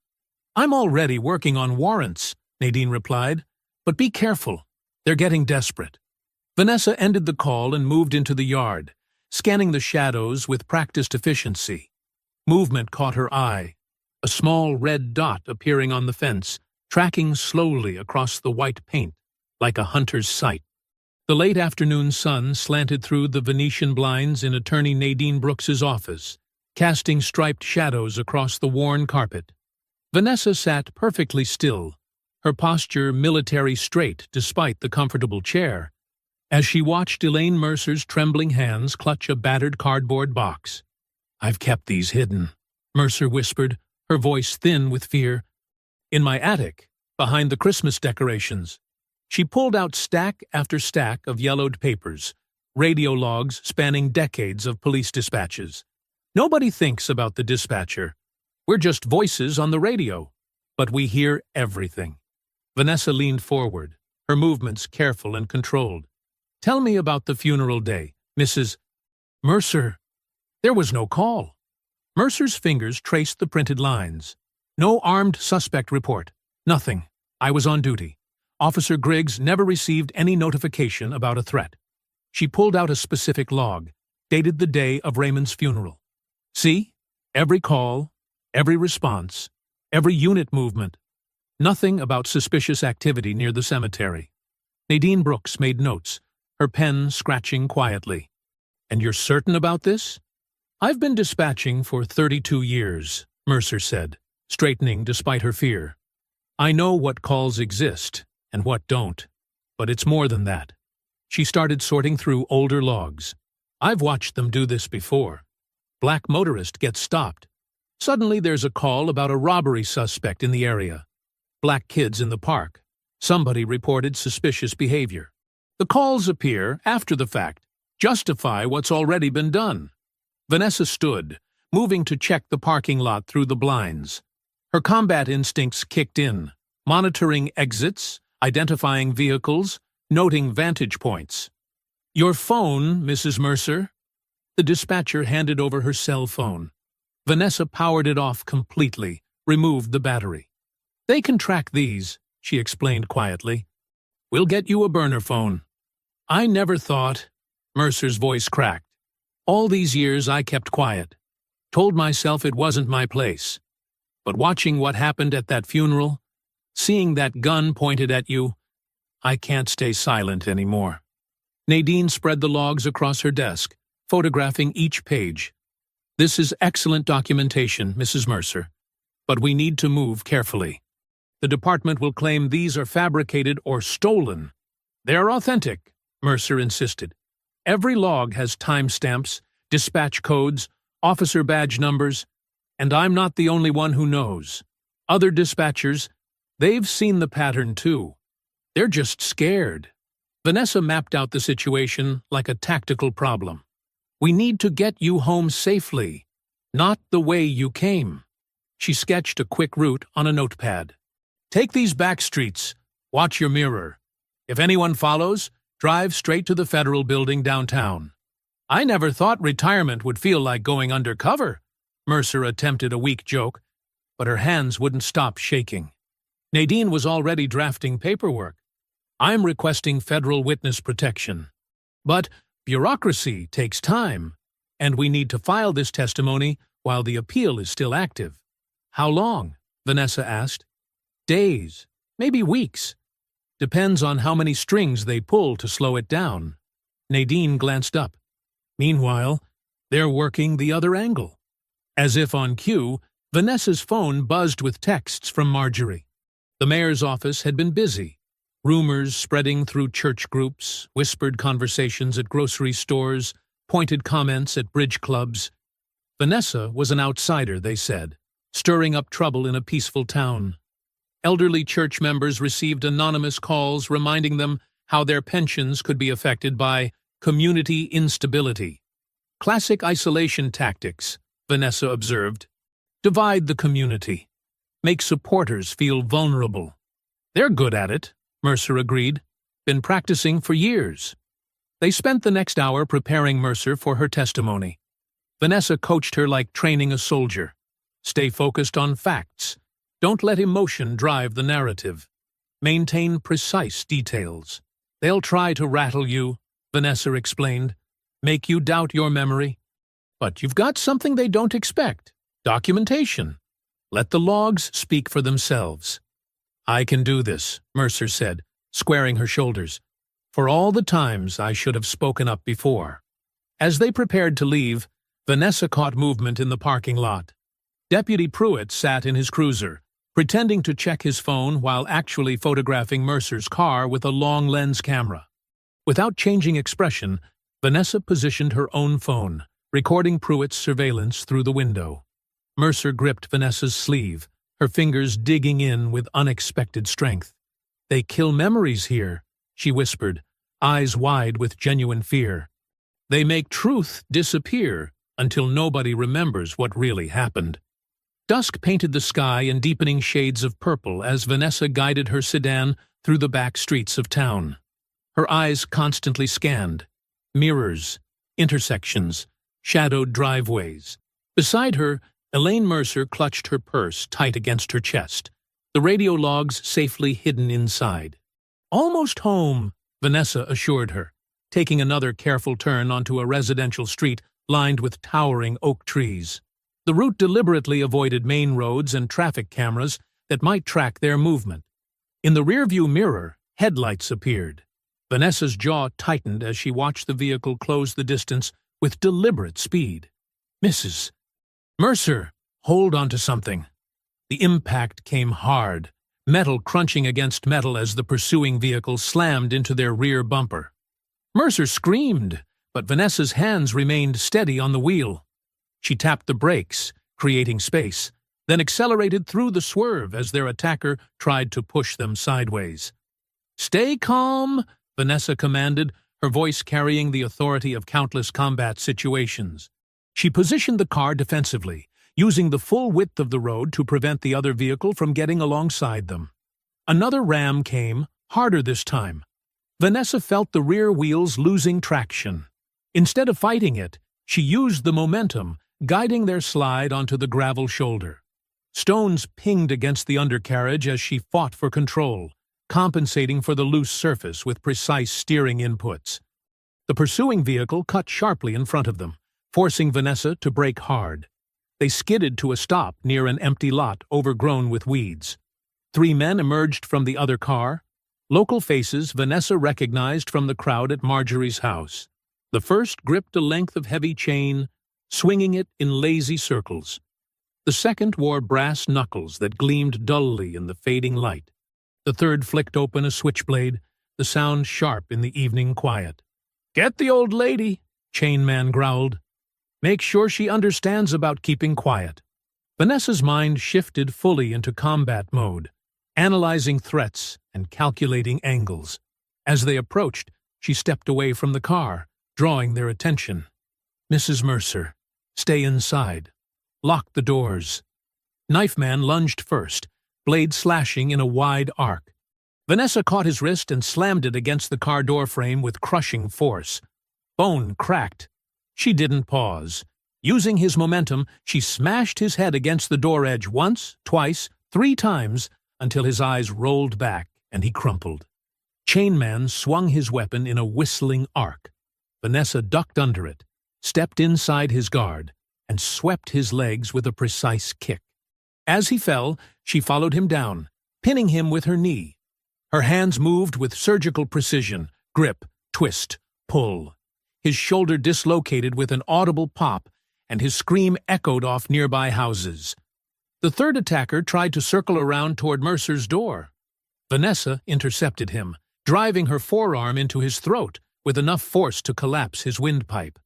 "I'm already working on warrants," Nadine replied. "But be careful. They're getting desperate." Vanessa ended the call and moved into the yard, scanning the shadows with practiced efficiency. Movement caught her eye. A small red dot appearing on the fence, tracking slowly across the white paint, like a hunter's sight. The late afternoon sun slanted through the Venetian blinds in attorney Nadine Brooks's office, casting striped shadows across the worn carpet. Vanessa sat perfectly still, her posture military straight despite the comfortable chair, as she watched Elaine Mercer's trembling hands clutch a battered cardboard box. "I've kept these hidden," Mercer whispered, her voice thin with fear. "In my attic, behind the Christmas decorations." She pulled out stack after stack of yellowed papers, radio logs spanning decades of police dispatches. Nobody thinks about the dispatcher. We're just voices on the radio, but we hear everything. Vanessa leaned forward, her movements careful and controlled. "Tell me about the funeral day, Mrs. Mercer." There was no call. Mercer's fingers traced the printed lines. "No armed suspect report. Nothing. I was on duty. Officer Griggs never received any notification about a threat." She pulled out a specific log, dated the day of Raymond's funeral. "See? Every call, every response, every unit movement. Nothing about suspicious activity near the cemetery." Nadine Brooks made notes, her pen scratching quietly. "And you're certain about this?" "I've been dispatching for 32 years, Mercer said, straightening despite her fear. "I know what calls exist and what don't, but it's more than that." She started sorting through older logs. I've watched them do this before. Black motorist gets stopped. Suddenly there's a call about a robbery suspect in the area. Black kids in the park. Somebody reported suspicious behavior. The calls appear after the fact, justify what's already been done. Vanessa stood, moving to check the parking lot through the blinds. Her combat instincts kicked in, monitoring exits, identifying vehicles, noting vantage points. "Your phone, Mrs. Mercer." The dispatcher handed over her cell phone. Vanessa powered it off completely, removed the battery. "They can track these," she explained quietly. "We'll get you a burner phone." "I never thought," Mercer's voice cracked. "All these years I kept quiet. Told myself it wasn't my place. But watching what happened at that funeral, seeing that gun pointed at you, I can't stay silent anymore." Nadine spread the logs across her desk, photographing each page. "This is excellent documentation, Mrs. Mercer, but we need to move carefully. The department will claim these are fabricated or stolen." "They're authentic," Mercer insisted. "Every log has timestamps, dispatch codes, officer badge numbers, and I'm not the only one who knows. Other dispatchers, they've seen the pattern too. They're just scared." Vanessa mapped out the situation like a tactical problem. "We need to get you home safely, not the way you came." She sketched a quick route on a notepad. "Take these back streets. Watch your mirror. If anyone follows, drive straight to the Federal Building downtown." "I never thought retirement would feel like going undercover," Mercer attempted a weak joke, but her hands wouldn't stop shaking. Nadine was already drafting paperwork. "I'm requesting federal witness protection. But bureaucracy takes time, and we need to file this testimony while the appeal is still active." "How long?" Vanessa asked. "Days, maybe weeks. Depends on how many strings they pull to slow it down." Nadine glanced up. Meanwhile, they're working the other angle. As if on cue, Vanessa's phone buzzed with texts from Marjorie. The mayor's office had been busy. Rumors spreading through church groups, whispered conversations at grocery stores, pointed comments at bridge clubs. Vanessa was an outsider, they said, stirring up trouble in a peaceful town. Elderly church members received anonymous calls reminding them how their pensions could be affected by community instability. "Classic isolation tactics," Vanessa observed. "Divide the community. Make supporters feel vulnerable." "They're good at it," Mercer agreed. "Been practicing for years." They spent the next hour preparing Mercer for her testimony. Vanessa coached her like training a soldier. "Stay focused on facts. Don't let emotion drive the narrative. Maintain precise details. They'll try to rattle you," Vanessa explained, "make you doubt your memory. But you've got something they don't expect: documentation. Let the logs speak for themselves." "I can do this," Mercer said, squaring her shoulders. "For all the times I should have spoken up before." As they prepared to leave, Vanessa caught movement in the parking lot. Deputy Pruitt sat in his cruiser, pretending to check his phone while actually photographing Mercer's car with a long-lens camera. Without changing expression, Vanessa positioned her own phone, recording Pruitt's surveillance through the window. Mercer gripped Vanessa's sleeve, her fingers digging in with unexpected strength. "They kill memories here," she whispered, eyes wide with genuine fear. "They make truth disappear until nobody remembers what really happened." Dusk painted the sky in deepening shades of purple as Vanessa guided her sedan through the back streets of town. Her eyes constantly scanned mirrors, intersections, shadowed driveways. Beside her, Elaine Mercer clutched her purse tight against her chest, the radio logs safely hidden inside. "Almost home," Vanessa assured her, taking another careful turn onto a residential street lined with towering oak trees. The route deliberately avoided main roads and traffic cameras that might track their movement. In the rearview mirror, headlights appeared. Vanessa's jaw tightened as she watched the vehicle close the distance with deliberate speed. "Mrs. Mercer, hold on to something." The impact came hard, metal crunching against metal as the pursuing vehicle slammed into their rear bumper. Mercer screamed, but Vanessa's hands remained steady on the wheel. She tapped the brakes, creating space, then accelerated through the swerve as their attacker tried to push them sideways. "Stay calm," Vanessa commanded, her voice carrying the authority of countless combat situations. She positioned the car defensively, using the full width of the road to prevent the other vehicle from getting alongside them. Another ram came, harder this time. Vanessa felt the rear wheels losing traction. Instead of fighting it, she used the momentum, guiding their slide onto the gravel shoulder. Stones pinged against the undercarriage as she fought for control, compensating for the loose surface with precise steering inputs. The pursuing vehicle cut sharply in front of them, forcing Vanessa to brake hard. They skidded to a stop near an empty lot overgrown with weeds. 3 men emerged from the other car, local faces Vanessa recognized from the crowd at Marjorie's house. The first gripped a length of heavy chain, swinging it in lazy circles. The second wore brass knuckles that gleamed dully in the fading light. The third flicked open a switchblade, the sound sharp in the evening quiet. "Get the old lady," Chainman growled. "Make sure she understands about keeping quiet." Vanessa's mind shifted fully into combat mode, analyzing threats and calculating angles. As they approached, she stepped away from the car, drawing their attention. "Mrs. Mercer, stay inside. Lock the doors." Knife Man lunged first, blade slashing in a wide arc. Vanessa caught his wrist and slammed it against the car door frame with crushing force. Bone cracked. She didn't pause. Using his momentum, she smashed his head against the door edge once, twice, 3 times, until his eyes rolled back and he crumpled. Chainman swung his weapon in a whistling arc. Vanessa ducked under it, stepped inside his guard, and swept his legs with a precise kick. As he fell, she followed him down, pinning him with her knee. Her hands moved with surgical precision, grip, twist, pull. His shoulder dislocated with an audible pop, and his scream echoed off nearby houses. The third attacker tried to circle around toward Mercer's door. Vanessa intercepted him, driving her forearm into his throat with enough force to collapse his windpipe.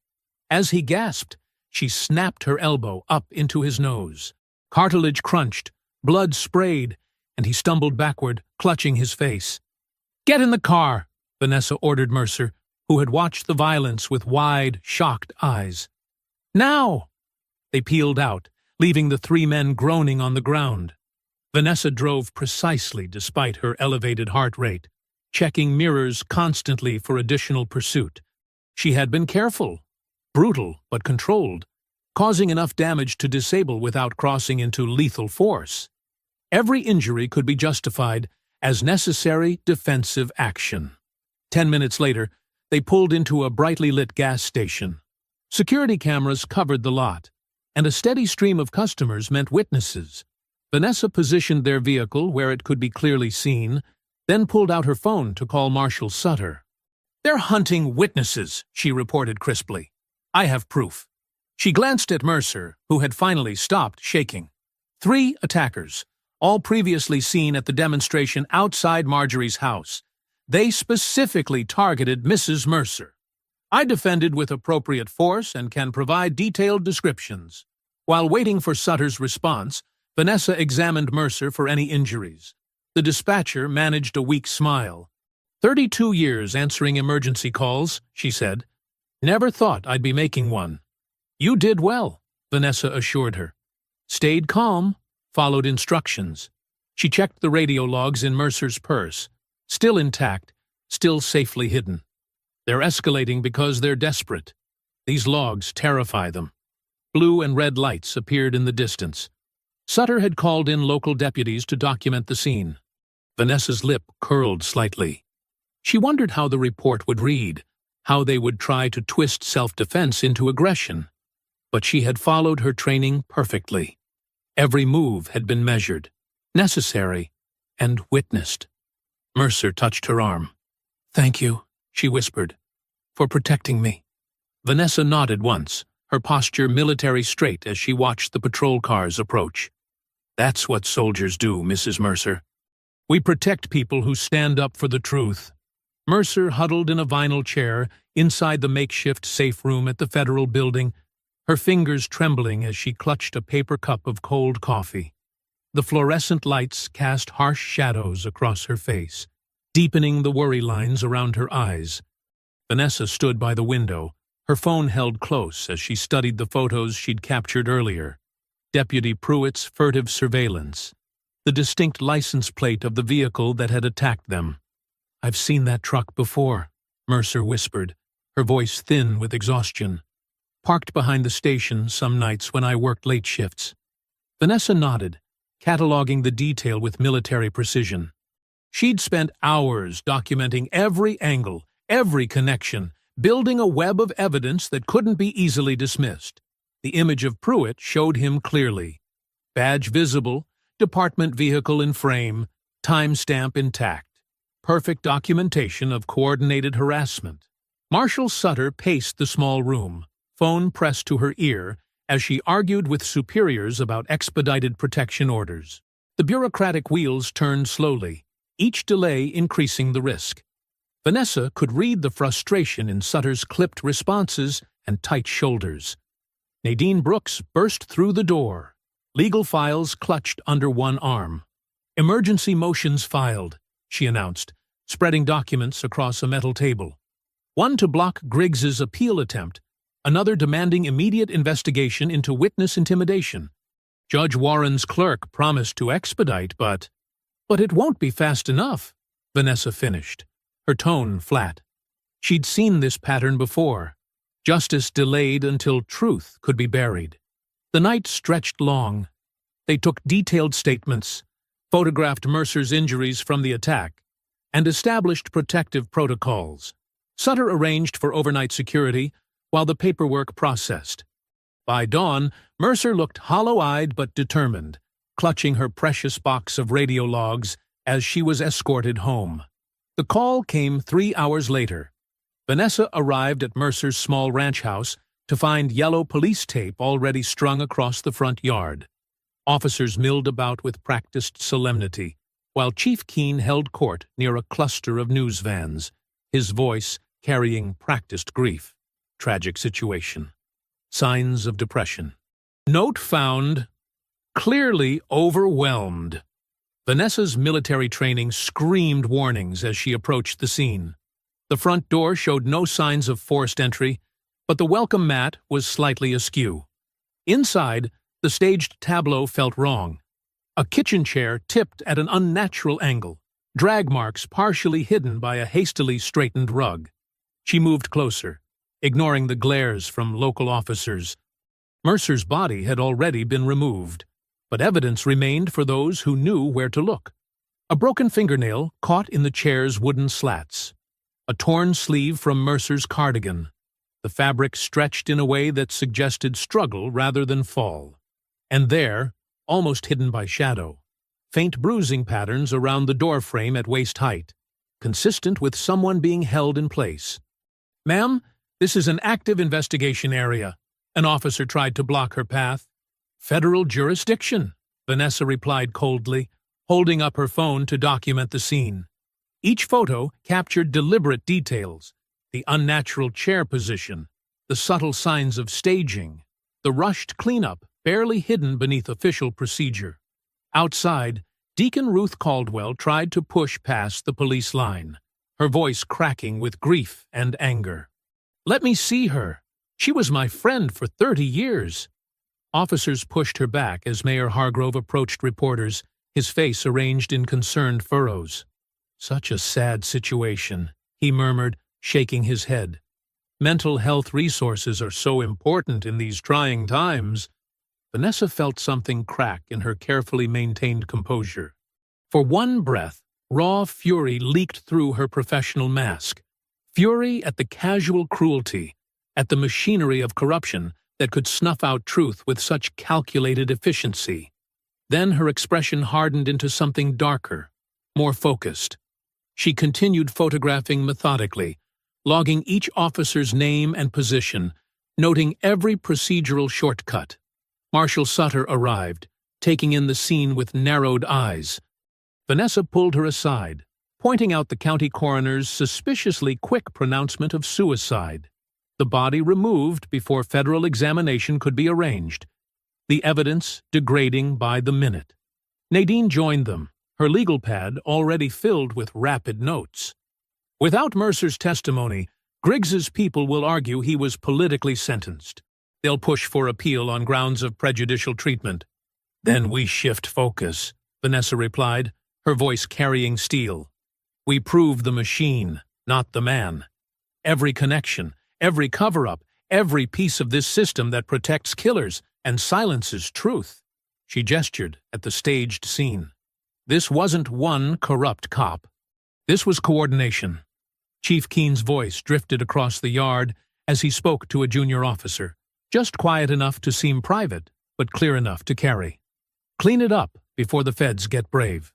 As he gasped, she snapped her elbow up into his nose. Cartilage crunched, blood sprayed, and he stumbled backward, clutching his face. "Get in the car," Vanessa ordered Mercer, who had watched the violence with wide, shocked eyes. "Now!" They peeled out, leaving the 3 men groaning on the ground. Vanessa drove precisely despite her elevated heart rate, checking mirrors constantly for additional pursuit. She had been careful, brutal but controlled, causing enough damage to disable without crossing into lethal force. Every injury could be justified as necessary defensive action. 10 minutes later, they pulled into a brightly lit gas station. Security cameras covered the lot, and a steady stream of customers meant witnesses. Vanessa positioned their vehicle where it could be clearly seen, then pulled out her phone to call Marshal Sutter. "They're hunting witnesses," she reported crisply. "I have proof." She glanced at Mercer, who had finally stopped shaking. 3 attackers, all previously seen at the demonstration outside Marjorie's house. They specifically targeted Mrs. Mercer. "I defended with appropriate force and can provide detailed descriptions." While waiting for Sutter's response, Vanessa examined Mercer for any injuries. The dispatcher managed a weak smile. 32 years answering emergency calls," she said. "Never thought I'd be making one." "You did well," Vanessa assured her. Stayed calm, followed instructions. She checked the radio logs in Mercer's purse. Still intact, still safely hidden. They're escalating because they're desperate. These logs terrify them. Blue and red lights appeared in the distance. Sutter had called in local deputies to document the scene. Vanessa's lip curled slightly. She wondered how the report would read, how they would try to twist self-defense into aggression. But she had followed her training perfectly. Every move had been measured, necessary, and witnessed. Mercer touched her arm. "Thank you," she whispered, "for protecting me." Vanessa nodded once, her posture military straight as she watched the patrol cars approach. "That's what soldiers do, Mrs. Mercer. We protect people who stand up for the truth." Mercer huddled in a vinyl chair inside the makeshift safe room at the federal building, her fingers trembling as she clutched a paper cup of cold coffee. The fluorescent lights cast harsh shadows across her face, deepening the worry lines around her eyes. Vanessa stood by the window, her phone held close as she studied the photos she'd captured earlier. Deputy Pruitt's furtive surveillance, the distinct license plate of the vehicle that had attacked them. "I've seen that truck before," Mercer whispered, her voice thin with exhaustion. "Parked behind the station some nights when I worked late shifts." Vanessa nodded, cataloging the detail with military precision. She'd spent hours documenting every angle, every connection, building a web of evidence that couldn't be easily dismissed. The image of Pruitt showed him clearly. Badge visible, department vehicle in frame, timestamp intact. Perfect documentation of coordinated harassment. Marshal Sutter paced the small room, phone pressed to her ear, as she argued with superiors about expedited protection orders. The bureaucratic wheels turned slowly, each delay increasing the risk. Vanessa could read the frustration in Sutter's clipped responses and tight shoulders. Nadine Brooks burst through the door, legal files clutched under one arm. "Emergency motions filed," she announced, spreading documents across a metal table. One to block Griggs's appeal attempt, another demanding immediate investigation into witness intimidation. Judge Warren's clerk promised to expedite, but it won't be fast enough," Vanessa finished, her tone flat. She'd seen this pattern before. Justice delayed until truth could be buried. The night stretched long. They took detailed statements, photographed Mercer's injuries from the attack, and established protective protocols. Sutter arranged for overnight security while the paperwork processed. By dawn, Mercer looked hollow-eyed but determined, clutching her precious box of radio logs as she was escorted home. The call came 3 hours later. Vanessa arrived at Mercer's small ranch house to find yellow police tape already strung across the front yard. Officers milled about with practiced solemnity, while Chief Keene held court near a cluster of news vans, his voice carrying practiced grief. Tragic situation. Signs of depression. Note found. Clearly overwhelmed. Vanessa's military training screamed warnings as she approached the scene. The front door showed no signs of forced entry, but the welcome mat was slightly askew. Inside, the staged tableau felt wrong. A kitchen chair tipped at an unnatural angle, drag marks partially hidden by a hastily straightened rug. She moved closer, ignoring the glares from local officers. Mercer's body had already been removed, but evidence remained for those who knew where to look. A broken fingernail caught in the chair's wooden slats. A torn sleeve from Mercer's cardigan. The fabric stretched in a way that suggested struggle rather than fall. And there, almost hidden by shadow, faint bruising patterns around the doorframe at waist height, consistent with someone being held in place. "Ma'am, this is an active investigation area," an officer tried to block her path. "Federal jurisdiction," Vanessa replied coldly, holding up her phone to document the scene. Each photo captured deliberate details: the unnatural chair position, the subtle signs of staging, the rushed cleanup barely hidden beneath official procedure. Outside, Deacon Ruth Caldwell tried to push past the police line, her voice cracking with grief and anger. "Let me see her. She was my friend for 30 years. Officers pushed her back as Mayor Hargrove approached reporters, his face arranged in concerned furrows. "Such a sad situation," he murmured, shaking his head. "Mental health resources are so important in these trying times." Vanessa felt something crack in her carefully maintained composure. For one breath, raw fury leaked through her professional mask. Fury at the casual cruelty, at the machinery of corruption that could snuff out truth with such calculated efficiency. Then her expression hardened into something darker, more focused. She continued photographing methodically, logging each officer's name and position, noting every procedural shortcut. Marshal Sutter arrived, taking in the scene with narrowed eyes. Vanessa pulled her aside, pointing out the county coroner's suspiciously quick pronouncement of suicide. The body removed before federal examination could be arranged. The evidence degrading by the minute. Nadine joined them, her legal pad already filled with rapid notes. Without Mercer's testimony, Griggs's people will argue he was politically sentenced. They'll push for appeal on grounds of prejudicial treatment. Then we shift focus, Vanessa replied, her voice carrying steel. We prove the machine, not the man. Every connection, every cover-up, every piece of this system that protects killers and silences truth. She gestured at the staged scene. This wasn't one corrupt cop. This was coordination. Chief Keene's voice drifted across the yard as he spoke to a junior officer, just quiet enough to seem private, but clear enough to carry. Clean it up before the feds get brave.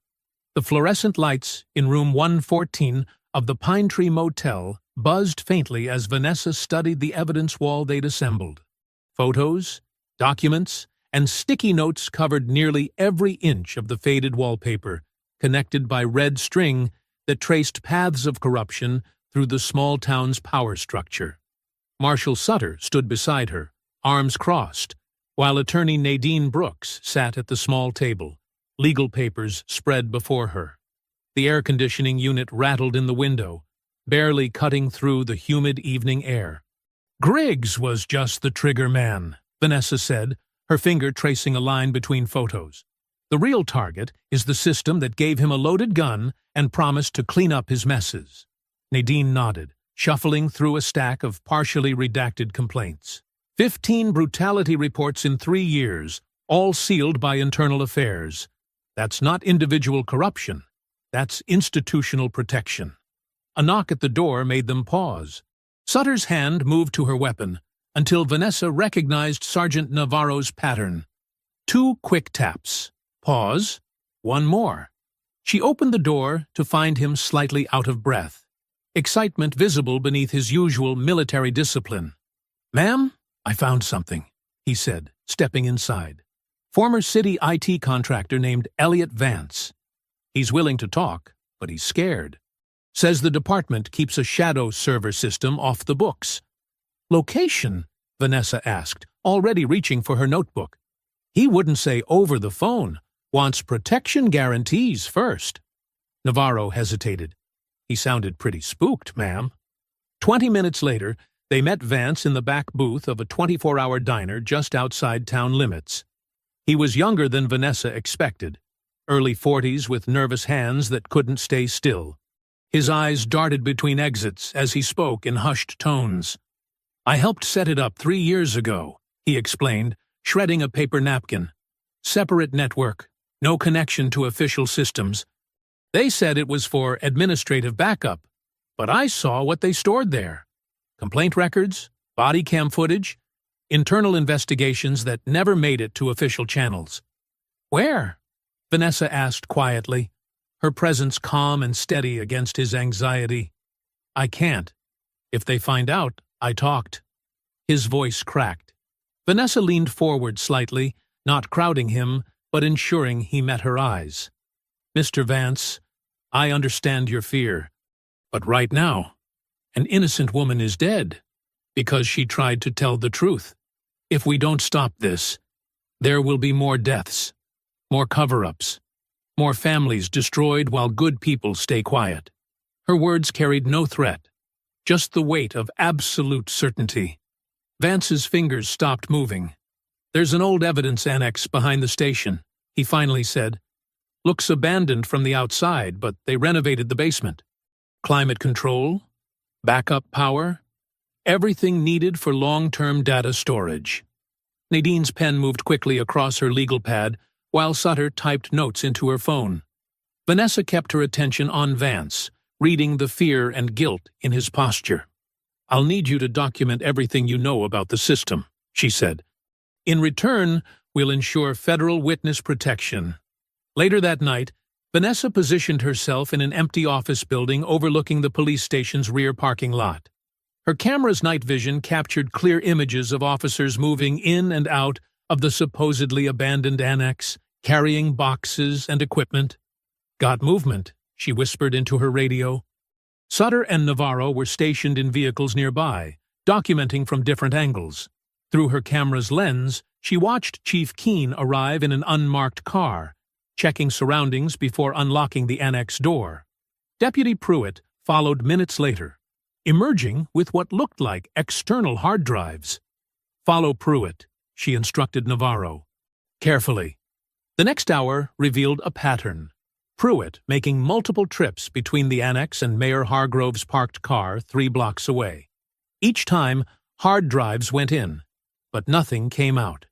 The fluorescent lights in room 114 of the Pine Tree Motel buzzed faintly as Vanessa studied the evidence wall they'd assembled. Photos, documents, and sticky notes covered nearly every inch of the faded wallpaper, connected by red string that traced paths of corruption through the small town's power structure. Marshal Sutter stood beside her, arms crossed, while attorney Nadine Brooks sat at the small table, legal papers spread before her. The air conditioning unit rattled in the window, barely cutting through the humid evening air. Griggs was just the trigger man, Vanessa said, her finger tracing a line between photos. The real target is the system that gave him a loaded gun and promised to clean up his messes. Nadine nodded, shuffling through a stack of partially redacted complaints. 15 brutality reports in 3 years, all sealed by Internal Affairs. That's not individual corruption. That's institutional protection. A knock at the door made them pause. Sutter's hand moved to her weapon until Vanessa recognized Sergeant Navarro's pattern. 2 quick taps. Pause. 1 more. She opened the door to find him slightly out of breath, excitement visible beneath his usual military discipline. "Ma'am, I found something," he said, stepping inside. "Former city IT contractor named Elliot Vance. He's willing to talk, but he's scared. Says the department keeps a shadow server system off the books." "Location?" Vanessa asked, already reaching for her notebook. "He wouldn't say over the phone. Wants protection guarantees first." Navarro hesitated. "He sounded pretty spooked, ma'am." 20 minutes later, they met Vance in the back booth of a 24-hour diner just outside town limits. He was younger than Vanessa expected, early 40s with nervous hands that couldn't stay still. His eyes darted between exits as he spoke in hushed tones. "I helped set it up 3 years ago," he explained, shredding a paper napkin. "Separate network, no connection to official systems. They said it was for administrative backup, but I saw what they stored there. Complaint records, body cam footage, internal investigations that never made it to official channels." "Where?" Vanessa asked quietly, her presence calm and steady against his anxiety. "I can't. If they find out, I talked." His voice cracked. Vanessa leaned forward slightly, not crowding him, but ensuring he met her eyes. "Mr. Vance, I understand your fear, but right now, an innocent woman is dead because she tried to tell the truth. If we don't stop this, there will be more deaths, more cover-ups, more families destroyed while good people stay quiet." Her words carried no threat, just the weight of absolute certainty. Vance's fingers stopped moving. "There's an old evidence annex behind the station," he finally said. "Looks abandoned from the outside, but they renovated the basement. Climate control, backup power, everything needed for long-term data storage." Nadine's pen moved quickly across her legal pad while Sutter typed notes into her phone. Vanessa kept her attention on Vance, reading the fear and guilt in his posture. "I'll need you to document everything you know about the system," she said. "In return, we'll ensure federal witness protection." Later that night, Vanessa positioned herself in an empty office building overlooking the police station's rear parking lot. Her camera's night vision captured clear images of officers moving in and out of the supposedly abandoned annex, carrying boxes and equipment. "Got movement," she whispered into her radio. Sutter and Navarro were stationed in vehicles nearby, documenting from different angles. Through her camera's lens, she watched Chief Keene arrive in an unmarked car, checking surroundings before unlocking the annex door. Deputy Pruitt followed minutes later, emerging with what looked like external hard drives. "Follow Pruitt," she instructed Navarro. Carefully. The next hour revealed a pattern. Pruitt making multiple trips between the annex and Mayor Hargrove's parked car 3 blocks away. Each time, hard drives went in, but nothing came out.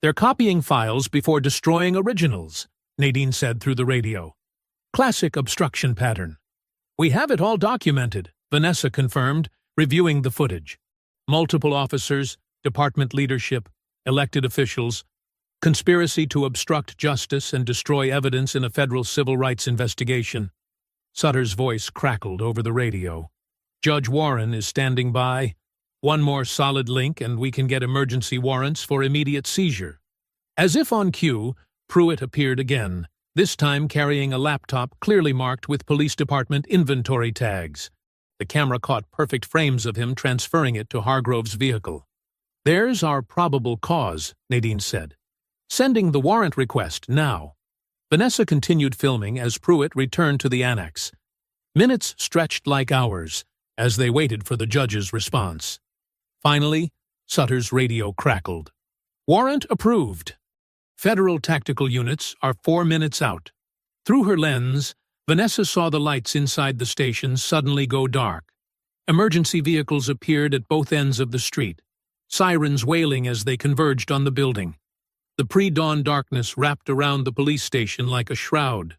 "They're copying files before destroying originals," Nadine said through the radio. "Classic obstruction pattern." "We have it all documented," Vanessa confirmed, reviewing the footage. Multiple officers, department leadership, elected officials, conspiracy to obstruct justice and destroy evidence in a federal civil rights investigation. Sutter's voice crackled over the radio. "Judge Warren is standing by. One more solid link and we can get emergency warrants for immediate seizure." As if on cue, Pruitt appeared again, this time carrying a laptop clearly marked with police department inventory tags. The camera caught perfect frames of him transferring it to Hargrove's vehicle. "There's our probable cause," Nadine said. "Sending the warrant request now." Vanessa continued filming as Pruitt returned to the annex. Minutes stretched like hours as they waited for the judge's response. Finally, Sutter's radio crackled. "Warrant approved. Federal tactical units are 4 minutes out." Through her lens, Vanessa saw the lights inside the station suddenly go dark. Emergency vehicles appeared at both ends of the street, sirens wailing as they converged on the building. The pre-dawn darkness wrapped around the police station like a shroud.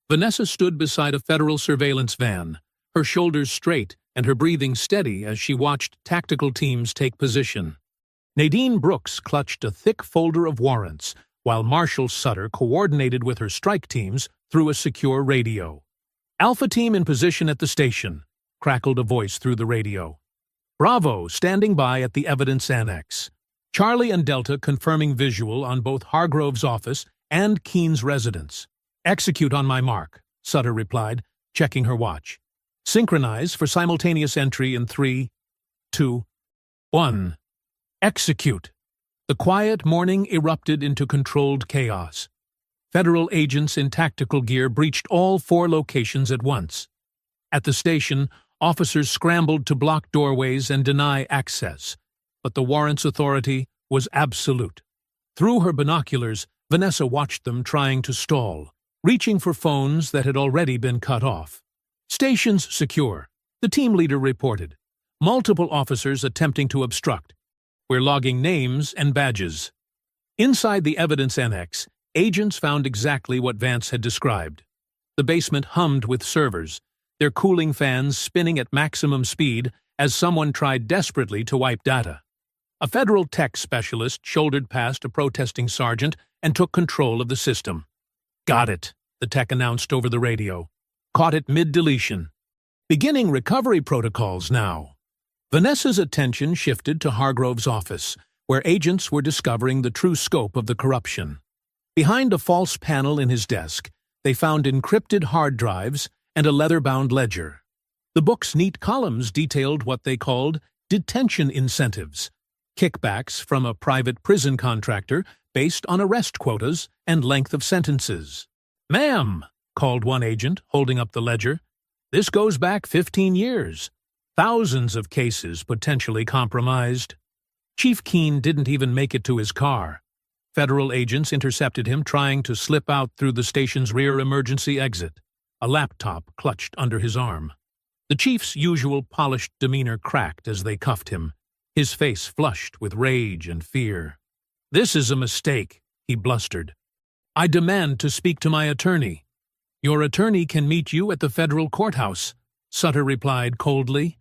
Vanessa stood beside a federal surveillance van, her shoulders straight and her breathing steady as she watched tactical teams take position. Nadine Brooks clutched a thick folder of warrants, while Marshal Sutter coordinated with her strike teams through a secure radio. "Alpha team in position at the station," crackled a voice through the radio. "Bravo, standing by at the evidence annex. Charlie and Delta confirming visual on both Hargrove's office and Keene's residence." "Execute on my mark," Sutter replied, checking her watch. "Synchronize for simultaneous entry in 3, 2, 1. Execute." The quiet morning erupted into controlled chaos. Federal agents in tactical gear breached all 4 locations at once. At the station, officers scrambled to block doorways and deny access, but the warrant's authority was absolute. Through her binoculars, Vanessa watched them trying to stall, reaching for phones that had already been cut off. "Stations secure," the team leader reported. "Multiple officers attempting to obstruct. We're logging names and badges." Inside the evidence annex, agents found exactly what Vance had described. The basement hummed with servers, their cooling fans spinning at maximum speed as someone tried desperately to wipe data. A federal tech specialist shouldered past a protesting sergeant and took control of the system. "Got it," the tech announced over the radio. "Caught it mid-deletion. Beginning recovery protocols now." Vanessa's attention shifted to Hargrove's office, where agents were discovering the true scope of the corruption. Behind a false panel in his desk, they found encrypted hard drives and a leather-bound ledger. The book's neat columns detailed what they called detention incentives, kickbacks from a private prison contractor based on arrest quotas and length of sentences. "Ma'am," called one agent, holding up the ledger, "this goes back 15 years. Thousands of cases potentially compromised." Chief Keene didn't even make it to his car. Federal agents intercepted him trying to slip out through the station's rear emergency exit, a laptop clutched under his arm. The chief's usual polished demeanor cracked as they cuffed him, his face flushed with rage and fear. "This is a mistake," he blustered. "I demand to speak to my attorney." "Your attorney can meet you at the federal courthouse," Sutter replied coldly.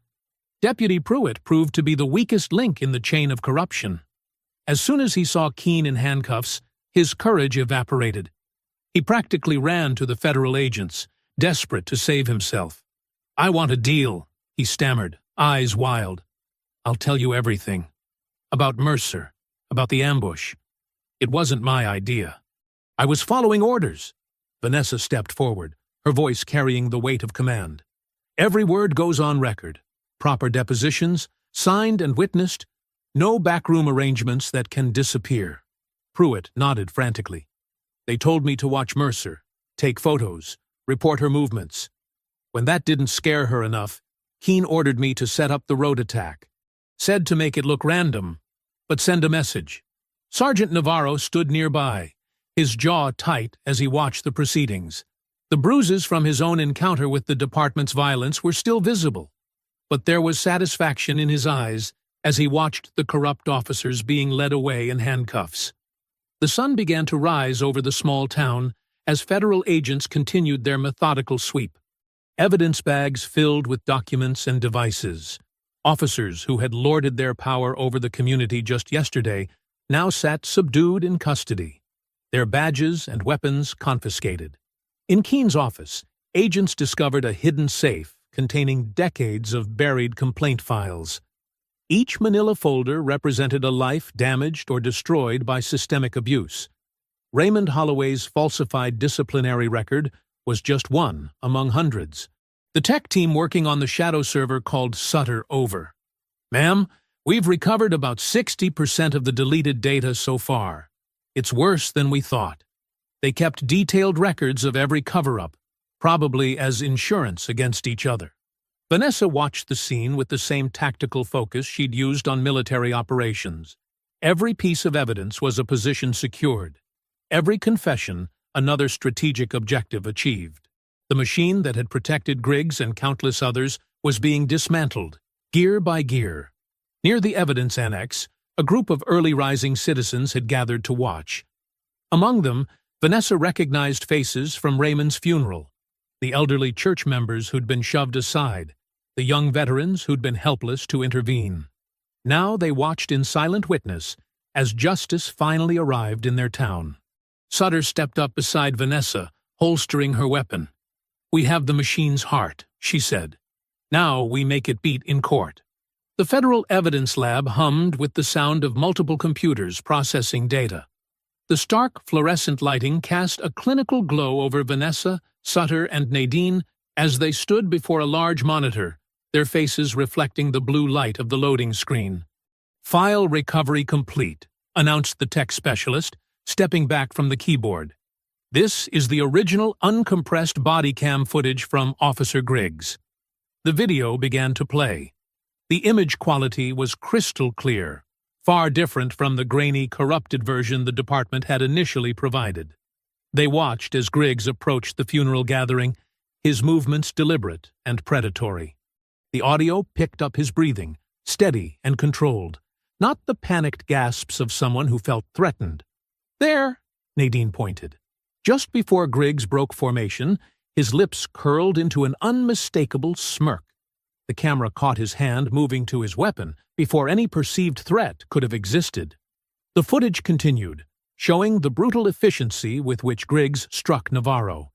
Deputy Pruitt proved to be the weakest link in the chain of corruption. As soon as he saw Keene in handcuffs, his courage evaporated. He practically ran to the federal agents, desperate to save himself. "I want a deal," he stammered, eyes wild. "I'll tell you everything. About Mercer, about the ambush. It wasn't my idea. I was following orders." Vanessa stepped forward, her voice carrying the weight of command. "Every word goes on record. Proper depositions, signed and witnessed. No backroom arrangements that can disappear." Pruitt nodded frantically. "They told me to watch Mercer, take photos, report her movements. When that didn't scare her enough, Keene ordered me to set up the road attack. Said to make it look random, but send a message." Sergeant Navarro stood nearby, his jaw tight as he watched the proceedings. The bruises from his own encounter with the department's violence were still visible, but there was satisfaction in his eyes as he watched the corrupt officers being led away in handcuffs. The sun began to rise over the small town as federal agents continued their methodical sweep. Evidence bags filled with documents and devices. Officers who had lorded their power over the community just yesterday now sat subdued in custody, their badges and weapons confiscated. In Keene's office, agents discovered a hidden safe containing decades of buried complaint files. Each manila folder represented a life damaged or destroyed by systemic abuse. Raymond Holloway's falsified disciplinary record was just one among hundreds. The tech team working on the shadow server called Sutter over. "Ma'am, we've recovered about 60% of the deleted data so far. It's worse than we thought." They kept detailed records of every cover-up, probably as insurance against each other. Vanessa watched the scene with the same tactical focus she'd used on military operations. Every piece of evidence was a position secured. Every confession, another strategic objective achieved. The machine that had protected Griggs and countless others was being dismantled, gear by gear. Near the evidence annex, a group of early-rising citizens had gathered to watch. Among them, Vanessa recognized faces from Raymond's funeral, the elderly church members who'd been shoved aside, the young veterans who'd been helpless to intervene. Now they watched in silent witness as justice finally arrived in their town. Sutter stepped up beside Vanessa, holstering her weapon. "We have the machine's heart," she said. "Now we make it beat in court." The Federal Evidence Lab hummed with the sound of multiple computers processing data. The stark fluorescent lighting cast a clinical glow over Vanessa, Sutter, and Nadine as they stood before a large monitor, their faces reflecting the blue light of the loading screen. "File recovery complete," announced the tech specialist, stepping back from the keyboard. "This is the original uncompressed body cam footage from Officer Griggs." The video began to play. The image quality was crystal clear, far different from the grainy, corrupted version the department had initially provided. They watched as Griggs approached the funeral gathering, his movements deliberate and predatory. The audio picked up his breathing, steady and controlled, not the panicked gasps of someone who felt threatened. "There," Nadine pointed. Just before Griggs broke formation, his lips curled into an unmistakable smirk. The camera caught his hand moving to his weapon before any perceived threat could have existed. The footage continued, showing the brutal efficiency with which Griggs struck Navarro.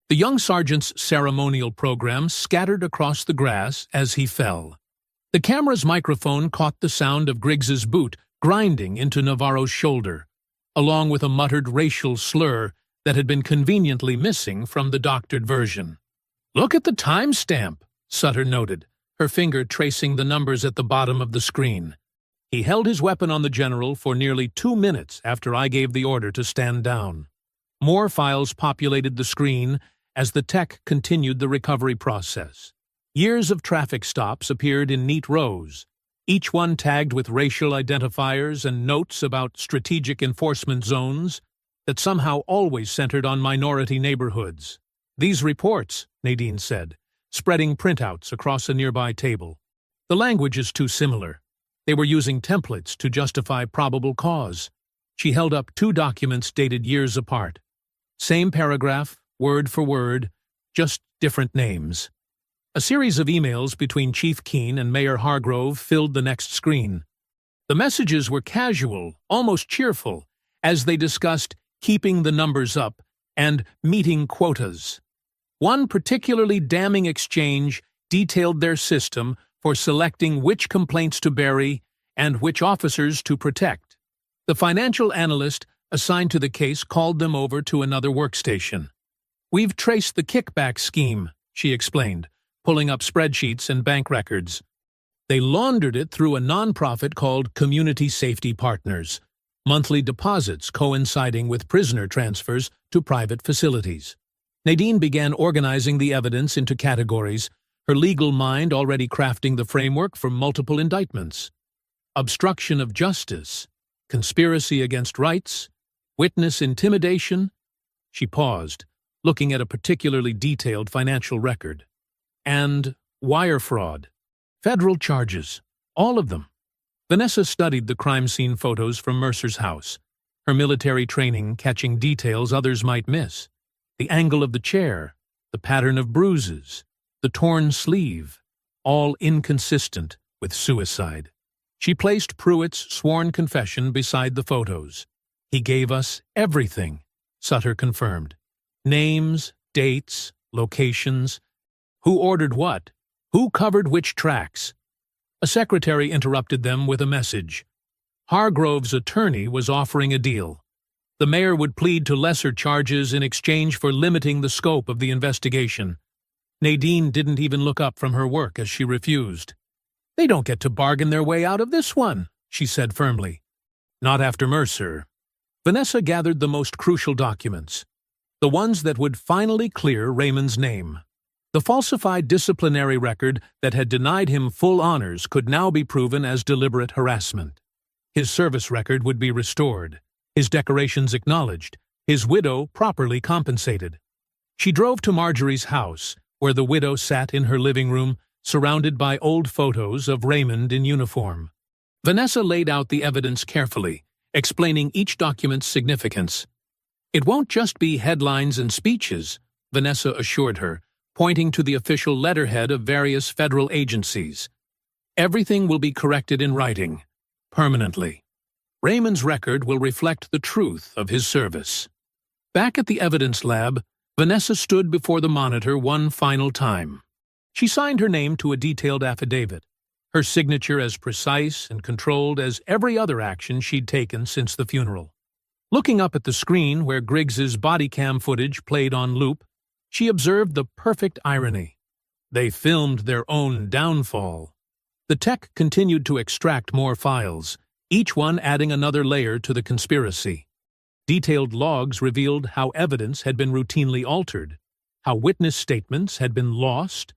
The young sergeant's ceremonial program scattered across the grass as he fell. The camera's microphone caught the sound of Griggs's boot grinding into Navarro's shoulder, along with a muttered racial slur that had been conveniently missing from the doctored version. "Look at the timestamp," Sutter noted, her finger tracing the numbers at the bottom of the screen. "He held his weapon on the general for nearly 2 minutes after I gave the order to stand down." More files populated the screen as the tech continued the recovery process. Years of traffic stops appeared in neat rows, each one tagged with racial identifiers and notes about strategic enforcement zones that somehow always centered on minority neighborhoods. "These reports," Nadine said, spreading printouts across a nearby table. "The language is too similar. They were using templates to justify probable cause." She held up 2 documents dated years apart. Same paragraph, word for word, just different names. A series of emails between Chief Keene and Mayor Hargrove filled the next screen. The messages were casual, almost cheerful, as they discussed keeping the numbers up and meeting quotas. One particularly damning exchange detailed their system for selecting which complaints to bury and which officers to protect. The financial analyst assigned to the case called them over to another workstation. "We've traced the kickback scheme," she explained, pulling up spreadsheets and bank records. They laundered it through a nonprofit called Community Safety Partners, monthly deposits coinciding with prisoner transfers to private facilities. Nadine began organizing the evidence into categories, her legal mind already crafting the framework for multiple indictments. Obstruction of justice, conspiracy against rights, witness intimidation. She paused, looking at a particularly detailed financial record. And wire fraud. Federal charges. All of them. Vanessa studied the crime scene photos from Mercer's house, her military training catching details others might miss. The angle of the chair, the pattern of bruises, the torn sleeve, all inconsistent with suicide. She placed Pruitt's sworn confession beside the photos. "He gave us everything," Sutter confirmed. "Names, dates, locations, who ordered what, who covered which tracks." A secretary interrupted them with a message. Hargrove's attorney was offering a deal. The mayor would plead to lesser charges in exchange for limiting the scope of the investigation. Nadine didn't even look up from her work as she refused. "They don't get to bargain their way out of this one," she said firmly. "Not after Mercer." Vanessa gathered the most crucial documents, the ones that would finally clear Raymond's name. The falsified disciplinary record that had denied him full honors could now be proven as deliberate harassment. His service record would be restored, his decorations acknowledged, his widow properly compensated. She drove to Marjorie's house, where the widow sat in her living room, surrounded by old photos of Raymond in uniform. Vanessa laid out the evidence carefully, explaining each document's significance. "It won't just be headlines and speeches," Vanessa assured her, pointing to the official letterhead of various federal agencies. "Everything will be corrected in writing, permanently. Raymond's record will reflect the truth of his service." Back at the evidence lab, Vanessa stood before the monitor one final time. She signed her name to a detailed affidavit, her signature as precise and controlled as every other action she'd taken since the funeral. Looking up at the screen where Griggs's body cam footage played on loop, she observed the perfect irony. They filmed their own downfall. The tech continued to extract more files, each one adding another layer to the conspiracy. Detailed logs revealed how evidence had been routinely altered, how witness statements had been lost,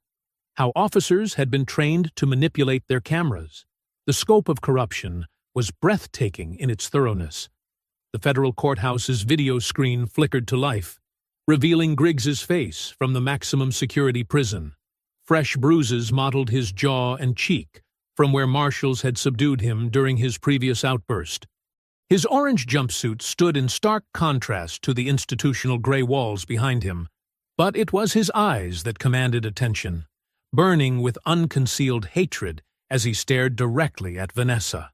how officers had been trained to manipulate their cameras. The scope of corruption was breathtaking in its thoroughness. The federal courthouse's video screen flickered to life, revealing Griggs's face from the maximum security prison. Fresh bruises mottled his jaw and cheek from where marshals had subdued him during his previous outburst. His orange jumpsuit stood in stark contrast to the institutional gray walls behind him, but it was his eyes that commanded attention, burning with unconcealed hatred as he stared directly at Vanessa.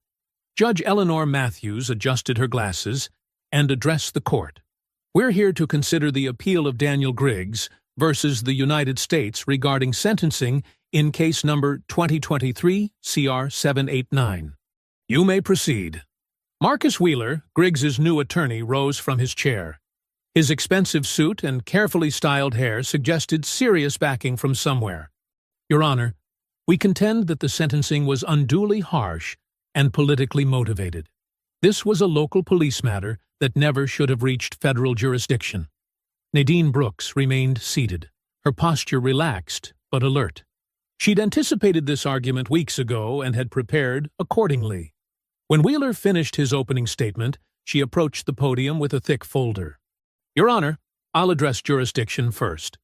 Judge Eleanor Matthews adjusted her glasses and addressed the court. "We're here to consider the appeal of Daniel Griggs versus the United States regarding sentencing in case number 2023 CR 789. You may proceed." Marcus Wheeler, Griggs's new attorney, rose from his chair. His expensive suit and carefully styled hair suggested serious backing from somewhere. "Your Honor, we contend that the sentencing was unduly harsh and politically motivated. This was a local police matter that never should have reached federal jurisdiction." Nadine Brooks remained seated, her posture relaxed but alert. She'd anticipated this argument weeks ago and had prepared accordingly. When Wheeler finished his opening statement, she approached the podium with a thick folder. "Your Honor, I'll address jurisdiction first."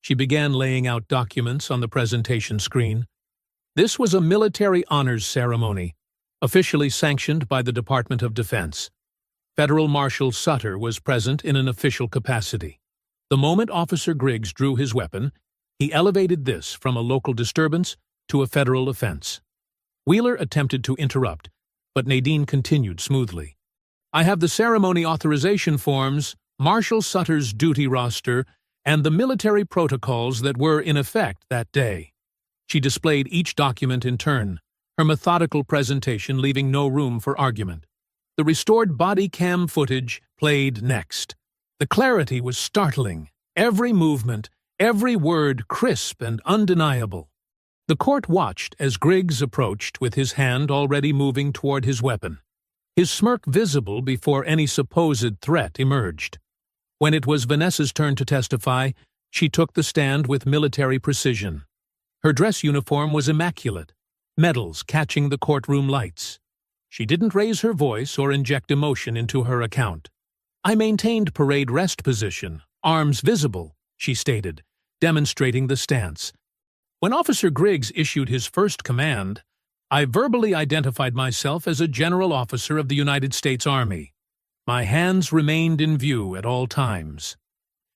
She began laying out documents on the presentation screen. This was a military honors ceremony, officially sanctioned by the Department of Defense. Federal Marshal Sutter was present in an official capacity. The moment Officer Griggs drew his weapon, he elevated this from a local disturbance to a federal offense. Wheeler attempted to interrupt, but Nadine continued smoothly. "I have the ceremony authorization forms, Marshal Sutter's duty roster, and the military protocols that were in effect that day." She displayed each document in turn, her methodical presentation leaving no room for argument. The restored body cam footage played next. The clarity was startling, every movement, every word crisp and undeniable. The court watched as Griggs approached with his hand already moving toward his weapon, his smirk visible before any supposed threat emerged. When it was Vanessa's turn to testify, she took the stand with military precision. Her dress uniform was immaculate, medals catching the courtroom lights. She didn't raise her voice or inject emotion into her account. "I maintained parade rest position, arms visible," she stated, demonstrating the stance. "When Officer Griggs issued his first command, I verbally identified myself as a general officer of the United States Army. My hands remained in view at all times."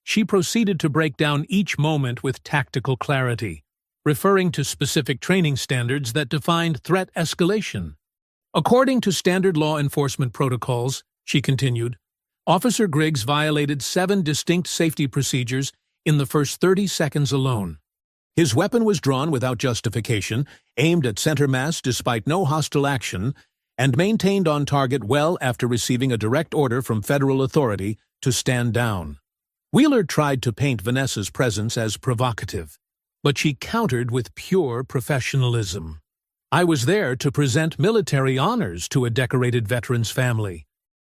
She proceeded to break down each moment with tactical clarity, referring to specific training standards that defined threat escalation. "According to standard law enforcement protocols," she continued, "Officer Griggs violated 7 distinct safety procedures in the first 30 seconds alone. His weapon was drawn without justification, aimed at center mass despite no hostile action, and maintained on target well after receiving a direct order from federal authority to stand down." Wheeler tried to paint Vanessa's presence as provocative, but she countered with pure professionalism. "I was there to present military honors to a decorated veteran's family.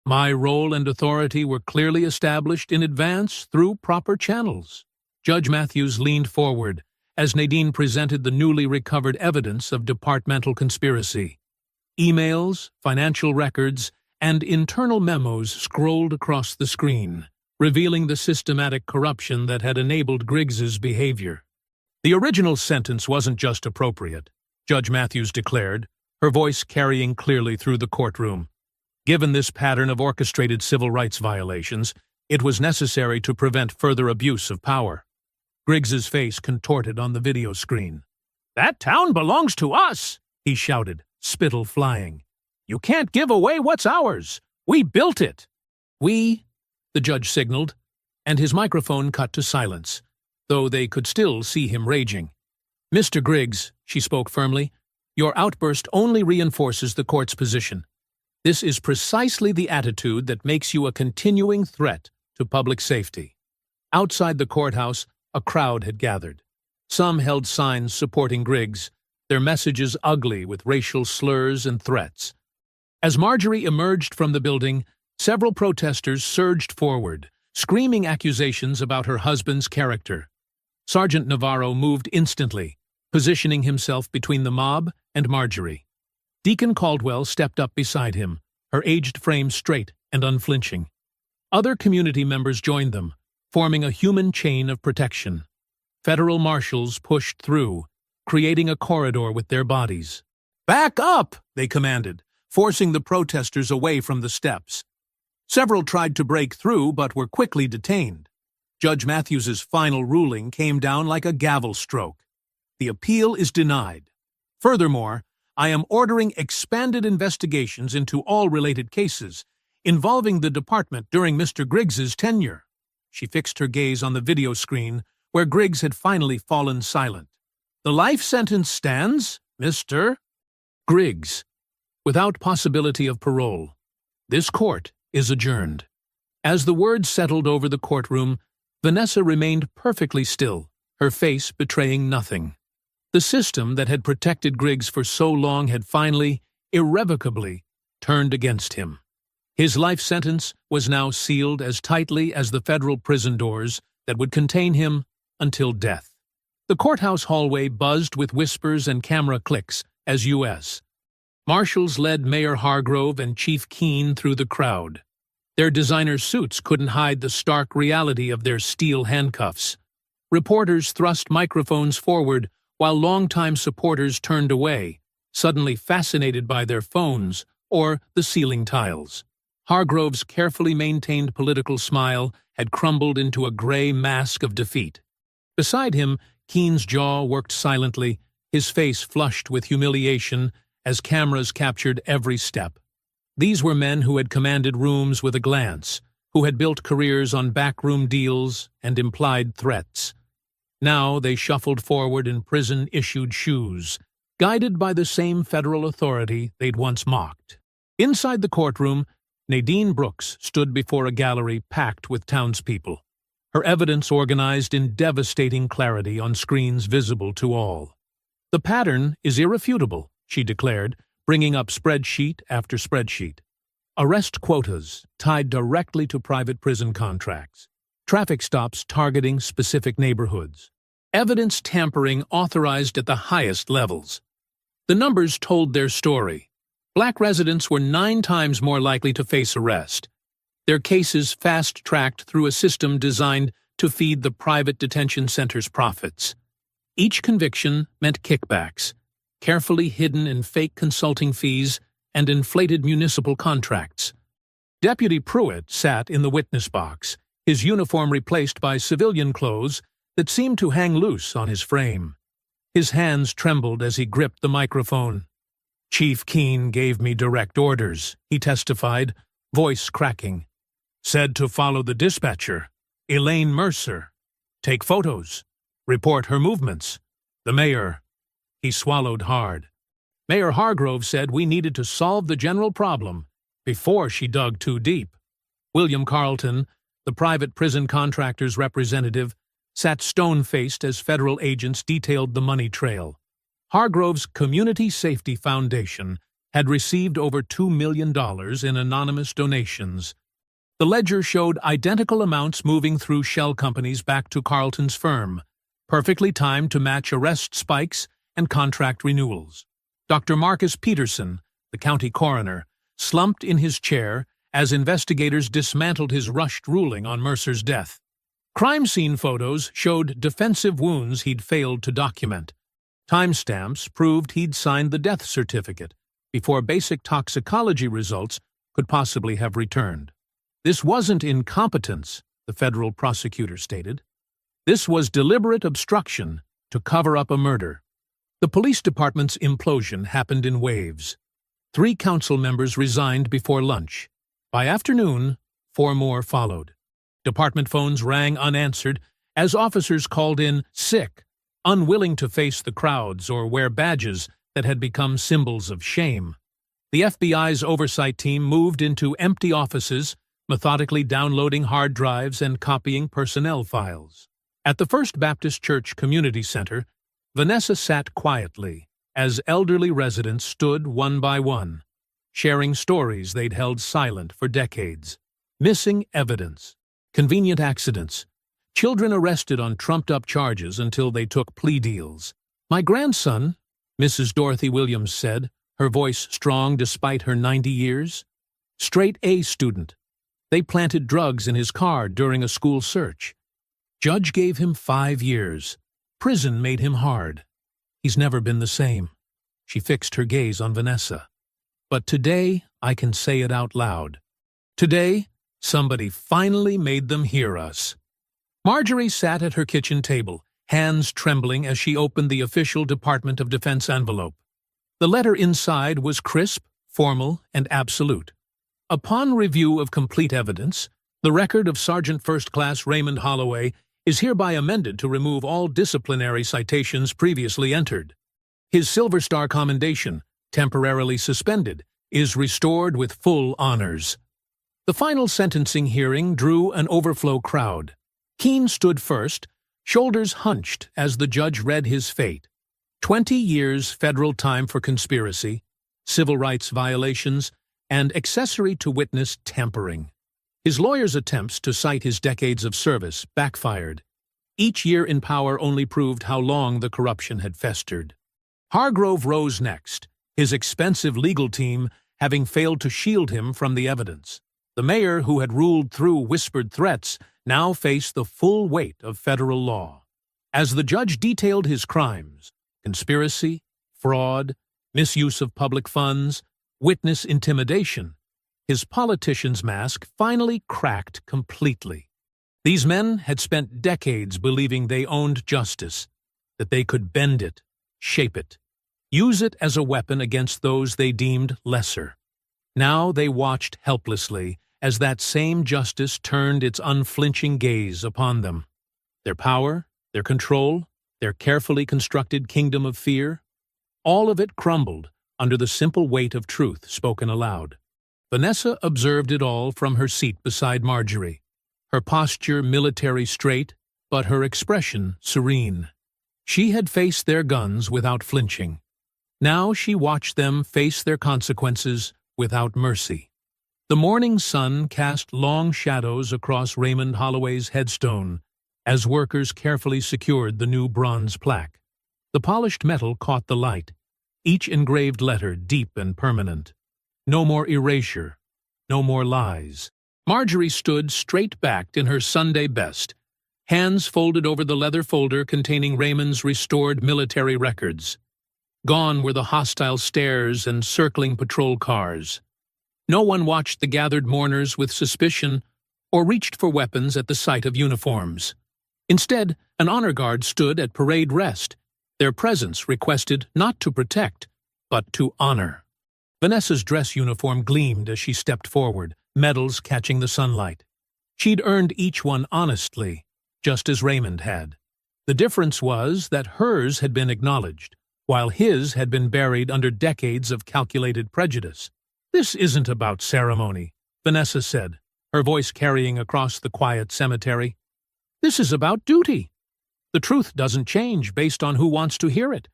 My role and authority were clearly established in advance through proper channels." Judge Matthews leaned forward as Nadine presented the newly recovered evidence of departmental conspiracy. Emails, financial records, and internal memos scrolled across the screen, revealing the systematic corruption that had enabled Griggs's behavior. "The original sentence wasn't just appropriate," Judge Matthews declared, her voice carrying clearly through the courtroom. "Given this pattern of orchestrated civil rights violations, it was necessary to prevent further abuse of power." Griggs's face contorted on the video screen. "That town belongs to us," he shouted, spittle flying. "You can't give away what's ours. We built it." "We," the judge signaled, and his microphone cut to silence, though they could still see him raging. "Mr. Griggs," she spoke firmly, "your outburst only reinforces the court's position. This is precisely the attitude that makes you a continuing threat to public safety." Outside the courthouse, a crowd had gathered. Some held signs supporting Griggs, their messages ugly with racial slurs and threats. As Marjorie emerged from the building, several protesters surged forward, screaming accusations about her husband's character. Sergeant Navarro moved instantly, positioning himself between the mob and Marjorie. Deacon Caldwell stepped up beside him, her aged frame straight and unflinching. Other community members joined them, forming a human chain of protection. Federal marshals pushed through, creating a corridor with their bodies. "Back up!" they commanded, forcing the protesters away from the steps. Several tried to break through but were quickly detained. Judge Matthews's final ruling came down like a gavel stroke. The appeal is denied. Furthermore, I am ordering expanded investigations into all related cases involving the department during Mr. Griggs's tenure. She fixed her gaze on the video screen, where Griggs had finally fallen silent. "The life sentence stands, Mr. Griggs, without possibility of parole. This court is adjourned." As the words settled over the courtroom, Vanessa remained perfectly still, her face betraying nothing. The system that had protected Griggs for so long had finally, irrevocably, turned against him. His life sentence was now sealed as tightly as the federal prison doors that would contain him until death. The courthouse hallway buzzed with whispers and camera clicks as U.S. Marshals led Mayor Hargrove and Chief Keene through the crowd. Their designer suits couldn't hide the stark reality of their steel handcuffs. Reporters thrust microphones forward while longtime supporters turned away, suddenly fascinated by their phones or the ceiling tiles. Hargrove's carefully maintained political smile had crumbled into a gray mask of defeat. Beside him, Keene's jaw worked silently, his face flushed with humiliation as cameras captured every step. These were men who had commanded rooms with a glance, who had built careers on backroom deals and implied threats. Now they shuffled forward in prison-issued shoes, guided by the same federal authority they'd once mocked. Inside the courtroom, Nadine Brooks stood before a gallery packed with townspeople. her evidence organized in devastating clarity on screens visible to all. "The pattern is irrefutable," she declared, bringing up spreadsheet after spreadsheet. Arrest quotas tied directly to private prison contracts. Traffic stops targeting specific neighborhoods. Evidence tampering authorized at the highest levels. The numbers told their story. Black residents were 9 times more likely to face arrest. Their cases fast-tracked through a system designed to feed the private detention center's profits. Each conviction meant kickbacks, carefully hidden in fake consulting fees and inflated municipal contracts. Deputy Pruitt sat in the witness box, his uniform replaced by civilian clothes that seemed to hang loose on his frame. His hands trembled as he gripped the microphone. "Chief Keene gave me direct orders," he testified, voice cracking. "Said to follow the dispatcher, Elaine Mercer. Take photos. Report her movements. The mayor." He swallowed hard. "Mayor Hargrove said we needed to solve the general problem before she dug too deep." William Carlton, the private prison contractor's representative, sat stone-faced as federal agents detailed the money trail. Hargrove's Community Safety Foundation had received over $2 million in anonymous donations. The ledger showed identical amounts moving through shell companies back to Carlton's firm, perfectly timed to match arrest spikes and contract renewals. Dr. Marcus Peterson, the county coroner, slumped in his chair as investigators dismantled his rushed ruling on Mercer's death. Crime scene photos showed defensive wounds he'd failed to document. Timestamps proved he'd signed the death certificate before basic toxicology results could possibly have returned. This wasn't incompetence, the federal prosecutor stated. This was deliberate obstruction to cover up a murder. The police department's implosion happened in waves. 3 council members resigned before lunch. By afternoon, 4 more followed. Department phones rang unanswered as officers called in sick, unwilling to face the crowds or wear badges that had become symbols of shame. The FBI's oversight team moved into empty offices, methodically downloading hard drives and copying personnel files. At the First Baptist Church Community Center, Vanessa sat quietly as elderly residents stood one by one, sharing stories they'd held silent for decades. Missing evidence, convenient accidents, children arrested on trumped-up charges until they took plea deals. "My grandson," Mrs. Dorothy Williams said, her voice strong despite her 90 years, "straight A student. They planted drugs in his car during a school search. Judge gave him 5 years. Prison made him hard. He's never been the same." She fixed her gaze on Vanessa. "But today, I can say it out loud. Today, somebody finally made them hear us." Marjorie sat at her kitchen table, hands trembling as she opened the official Department of Defense envelope. The letter inside was crisp, formal, and absolute. "Upon review of complete evidence, the record of Sergeant First Class Raymond Holloway is hereby amended to remove all disciplinary citations previously entered. His Silver Star Commendation, temporarily suspended, is restored with full honors." The final sentencing hearing drew an overflow crowd. Keene stood first, shoulders hunched as the judge read his fate. 20 years federal time for conspiracy, civil rights violations, and accessory to witness tampering. His lawyer's attempts to cite his decades of service backfired. Each year in power only proved how long the corruption had festered. Hargrove rose next, his expensive legal team having failed to shield him from the evidence. The mayor, who had ruled through whispered threats, now faced the full weight of federal law. As the judge detailed his crimes, conspiracy, fraud, misuse of public funds, witness intimidation, his politician's mask finally cracked completely. These men had spent decades believing they owned justice, that they could bend it, shape it, use it as a weapon against those they deemed lesser. Now they watched helplessly as that same justice turned its unflinching gaze upon them. Their power, their control, their carefully constructed kingdom of fear, all of it crumbled under the simple weight of truth spoken aloud. Vanessa observed it all from her seat beside Marjorie. her posture military straight, but her expression serene. She had faced their guns without flinching. Now she watched them face their consequences without mercy. The morning sun cast long shadows across Raymond Holloway's headstone as workers carefully secured the new bronze plaque. The polished metal caught the light, each engraved letter deep and permanent. No more erasure, no more lies. Marjorie stood straight-backed in her Sunday best, hands folded over the leather folder containing Raymond's restored military records. Gone were the hostile stares and circling patrol cars. No one watched the gathered mourners with suspicion or reached for weapons at the sight of uniforms. Instead, an honor guard stood at parade rest, their presence requested not to protect, but to honor. Vanessa's dress uniform gleamed as she stepped forward, medals catching the sunlight. She'd earned each one honestly, just as Raymond had. The difference was that hers had been acknowledged, while his had been buried under decades of calculated prejudice. "This isn't about ceremony," Vanessa said, her voice carrying across the quiet cemetery. "This is about duty. The truth doesn't change based on who wants to hear it.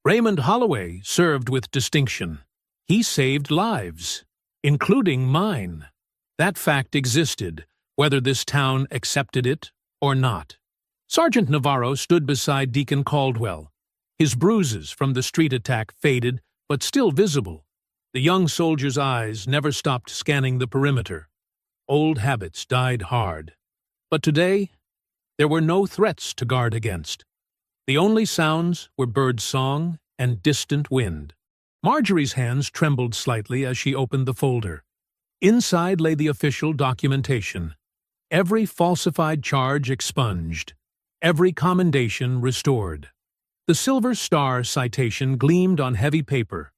Raymond Holloway served with distinction. He saved lives, including mine. That fact existed, whether this town accepted it or not." Sergeant Navarro stood beside Deacon Caldwell. His bruises from the street attack faded, but still visible. The young soldier's eyes never stopped scanning the perimeter. Old habits died hard. But today, there were no threats to guard against. The only sounds were bird song and distant wind. Marjorie's hands trembled slightly as she opened the folder. Inside lay the official documentation. Every falsified charge expunged. Every commendation restored. The Silver Star citation gleamed on heavy paper.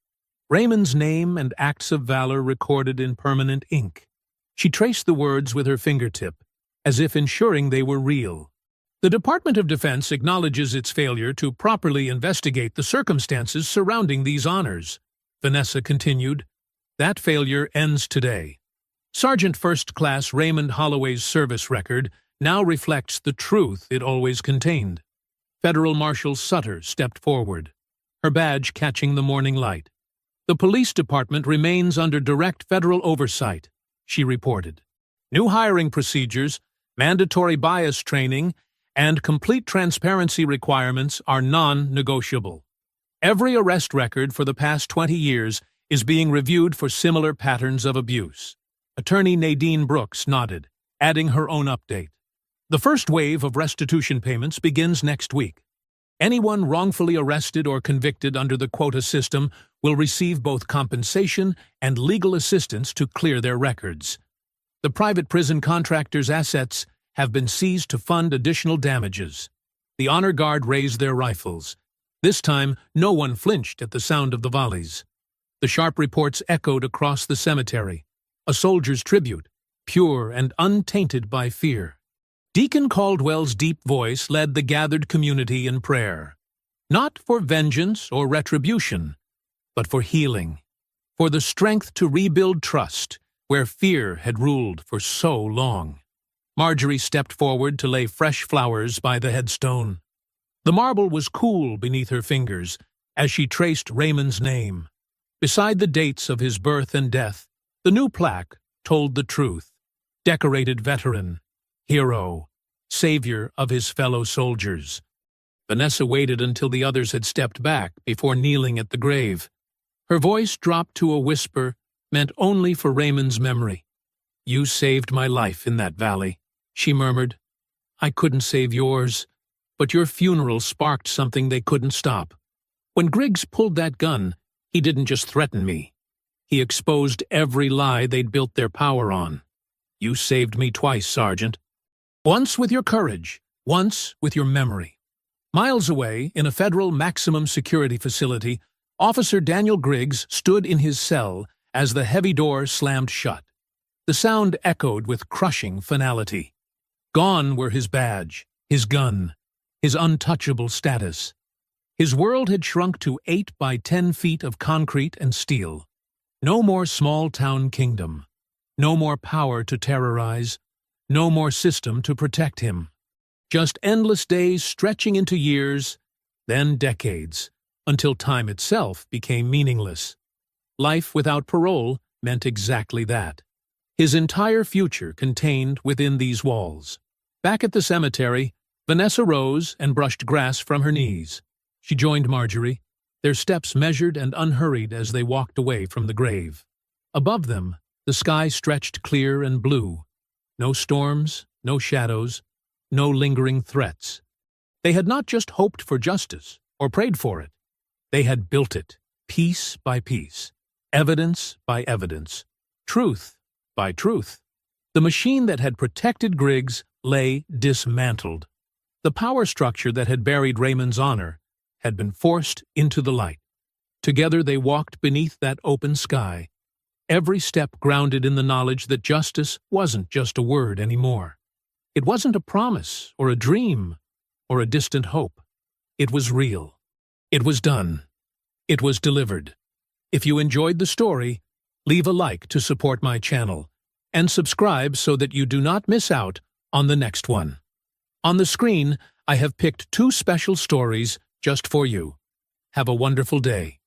Raymond's name and acts of valor recorded in permanent ink. She traced the words with her fingertip, as if ensuring they were real. The Department of Defense acknowledges its failure to properly investigate the circumstances surrounding these honors. Vanessa continued, "That failure ends today. Sergeant First Class Raymond Holloway's service record now reflects the truth it always contained." Federal Marshal Sutter stepped forward, her badge catching the morning light. "The police department remains under direct federal oversight," she reported. "New hiring procedures, mandatory bias training, and complete transparency requirements are non-negotiable. Every arrest record for the past 20 years is being reviewed for similar patterns of abuse." Attorney Nadine Brooks nodded, adding her own update. "The first wave of restitution payments begins next week. Anyone wrongfully arrested or convicted under the quota system will receive both compensation and legal assistance to clear their records. The private prison contractors' assets have been seized to fund additional damages." The honor guard raised their rifles. This time, no one flinched at the sound of the volleys. The sharp reports echoed across the cemetery, a soldier's tribute, pure and untainted by fear. Deacon Caldwell's deep voice led the gathered community in prayer, not for vengeance or retribution, but for healing, for the strength to rebuild trust where fear had ruled for so long. Marjorie stepped forward to lay fresh flowers by the headstone. The marble was cool beneath her fingers as she traced Raymond's name. Beside the dates of his birth and death, the new plaque told the truth. Decorated veteran, hero, savior of his fellow soldiers. Vanessa waited until the others had stepped back before kneeling at the grave. Her voice dropped to a whisper meant only for Raymond's memory. "You saved my life in that valley," she murmured. "I couldn't save yours, but your funeral sparked something they couldn't stop. When Griggs pulled that gun, he didn't just threaten me. He exposed every lie they'd built their power on. You saved me twice, Sergeant. Once with your courage, once with your memory." Miles away, in a federal maximum security facility, Officer Daniel Griggs stood in his cell as the heavy door slammed shut. The sound echoed with crushing finality. Gone were his badge, his gun, his untouchable status. His world had shrunk to 8 by 10 feet of concrete and steel. No more small-town kingdom. No more power to terrorize. No more system to protect him. Just endless days stretching into years, then decades, until time itself became meaningless. Life without parole meant exactly that. His entire future contained within these walls. Back at the cemetery, Vanessa rose and brushed grass from her knees. She joined Marjorie, their steps measured and unhurried as they walked away from the grave. Above them, the sky stretched clear and blue. No storms, no shadows, no lingering threats. They had not just hoped for justice or prayed for it. They had built it, piece by piece, evidence by evidence, truth by truth. The machine that had protected Griggs lay dismantled. The power structure that had buried Raymond's honor had been forced into the light. Together they walked beneath that open sky, every step grounded in the knowledge that justice wasn't just a word anymore. It wasn't a promise or a dream or a distant hope. It was real. It was done. It was delivered. If you enjoyed the story, leave a like to support my channel and subscribe so that you do not miss out on the next one. On the screen, I have picked 2 special stories just for you. Have a wonderful day.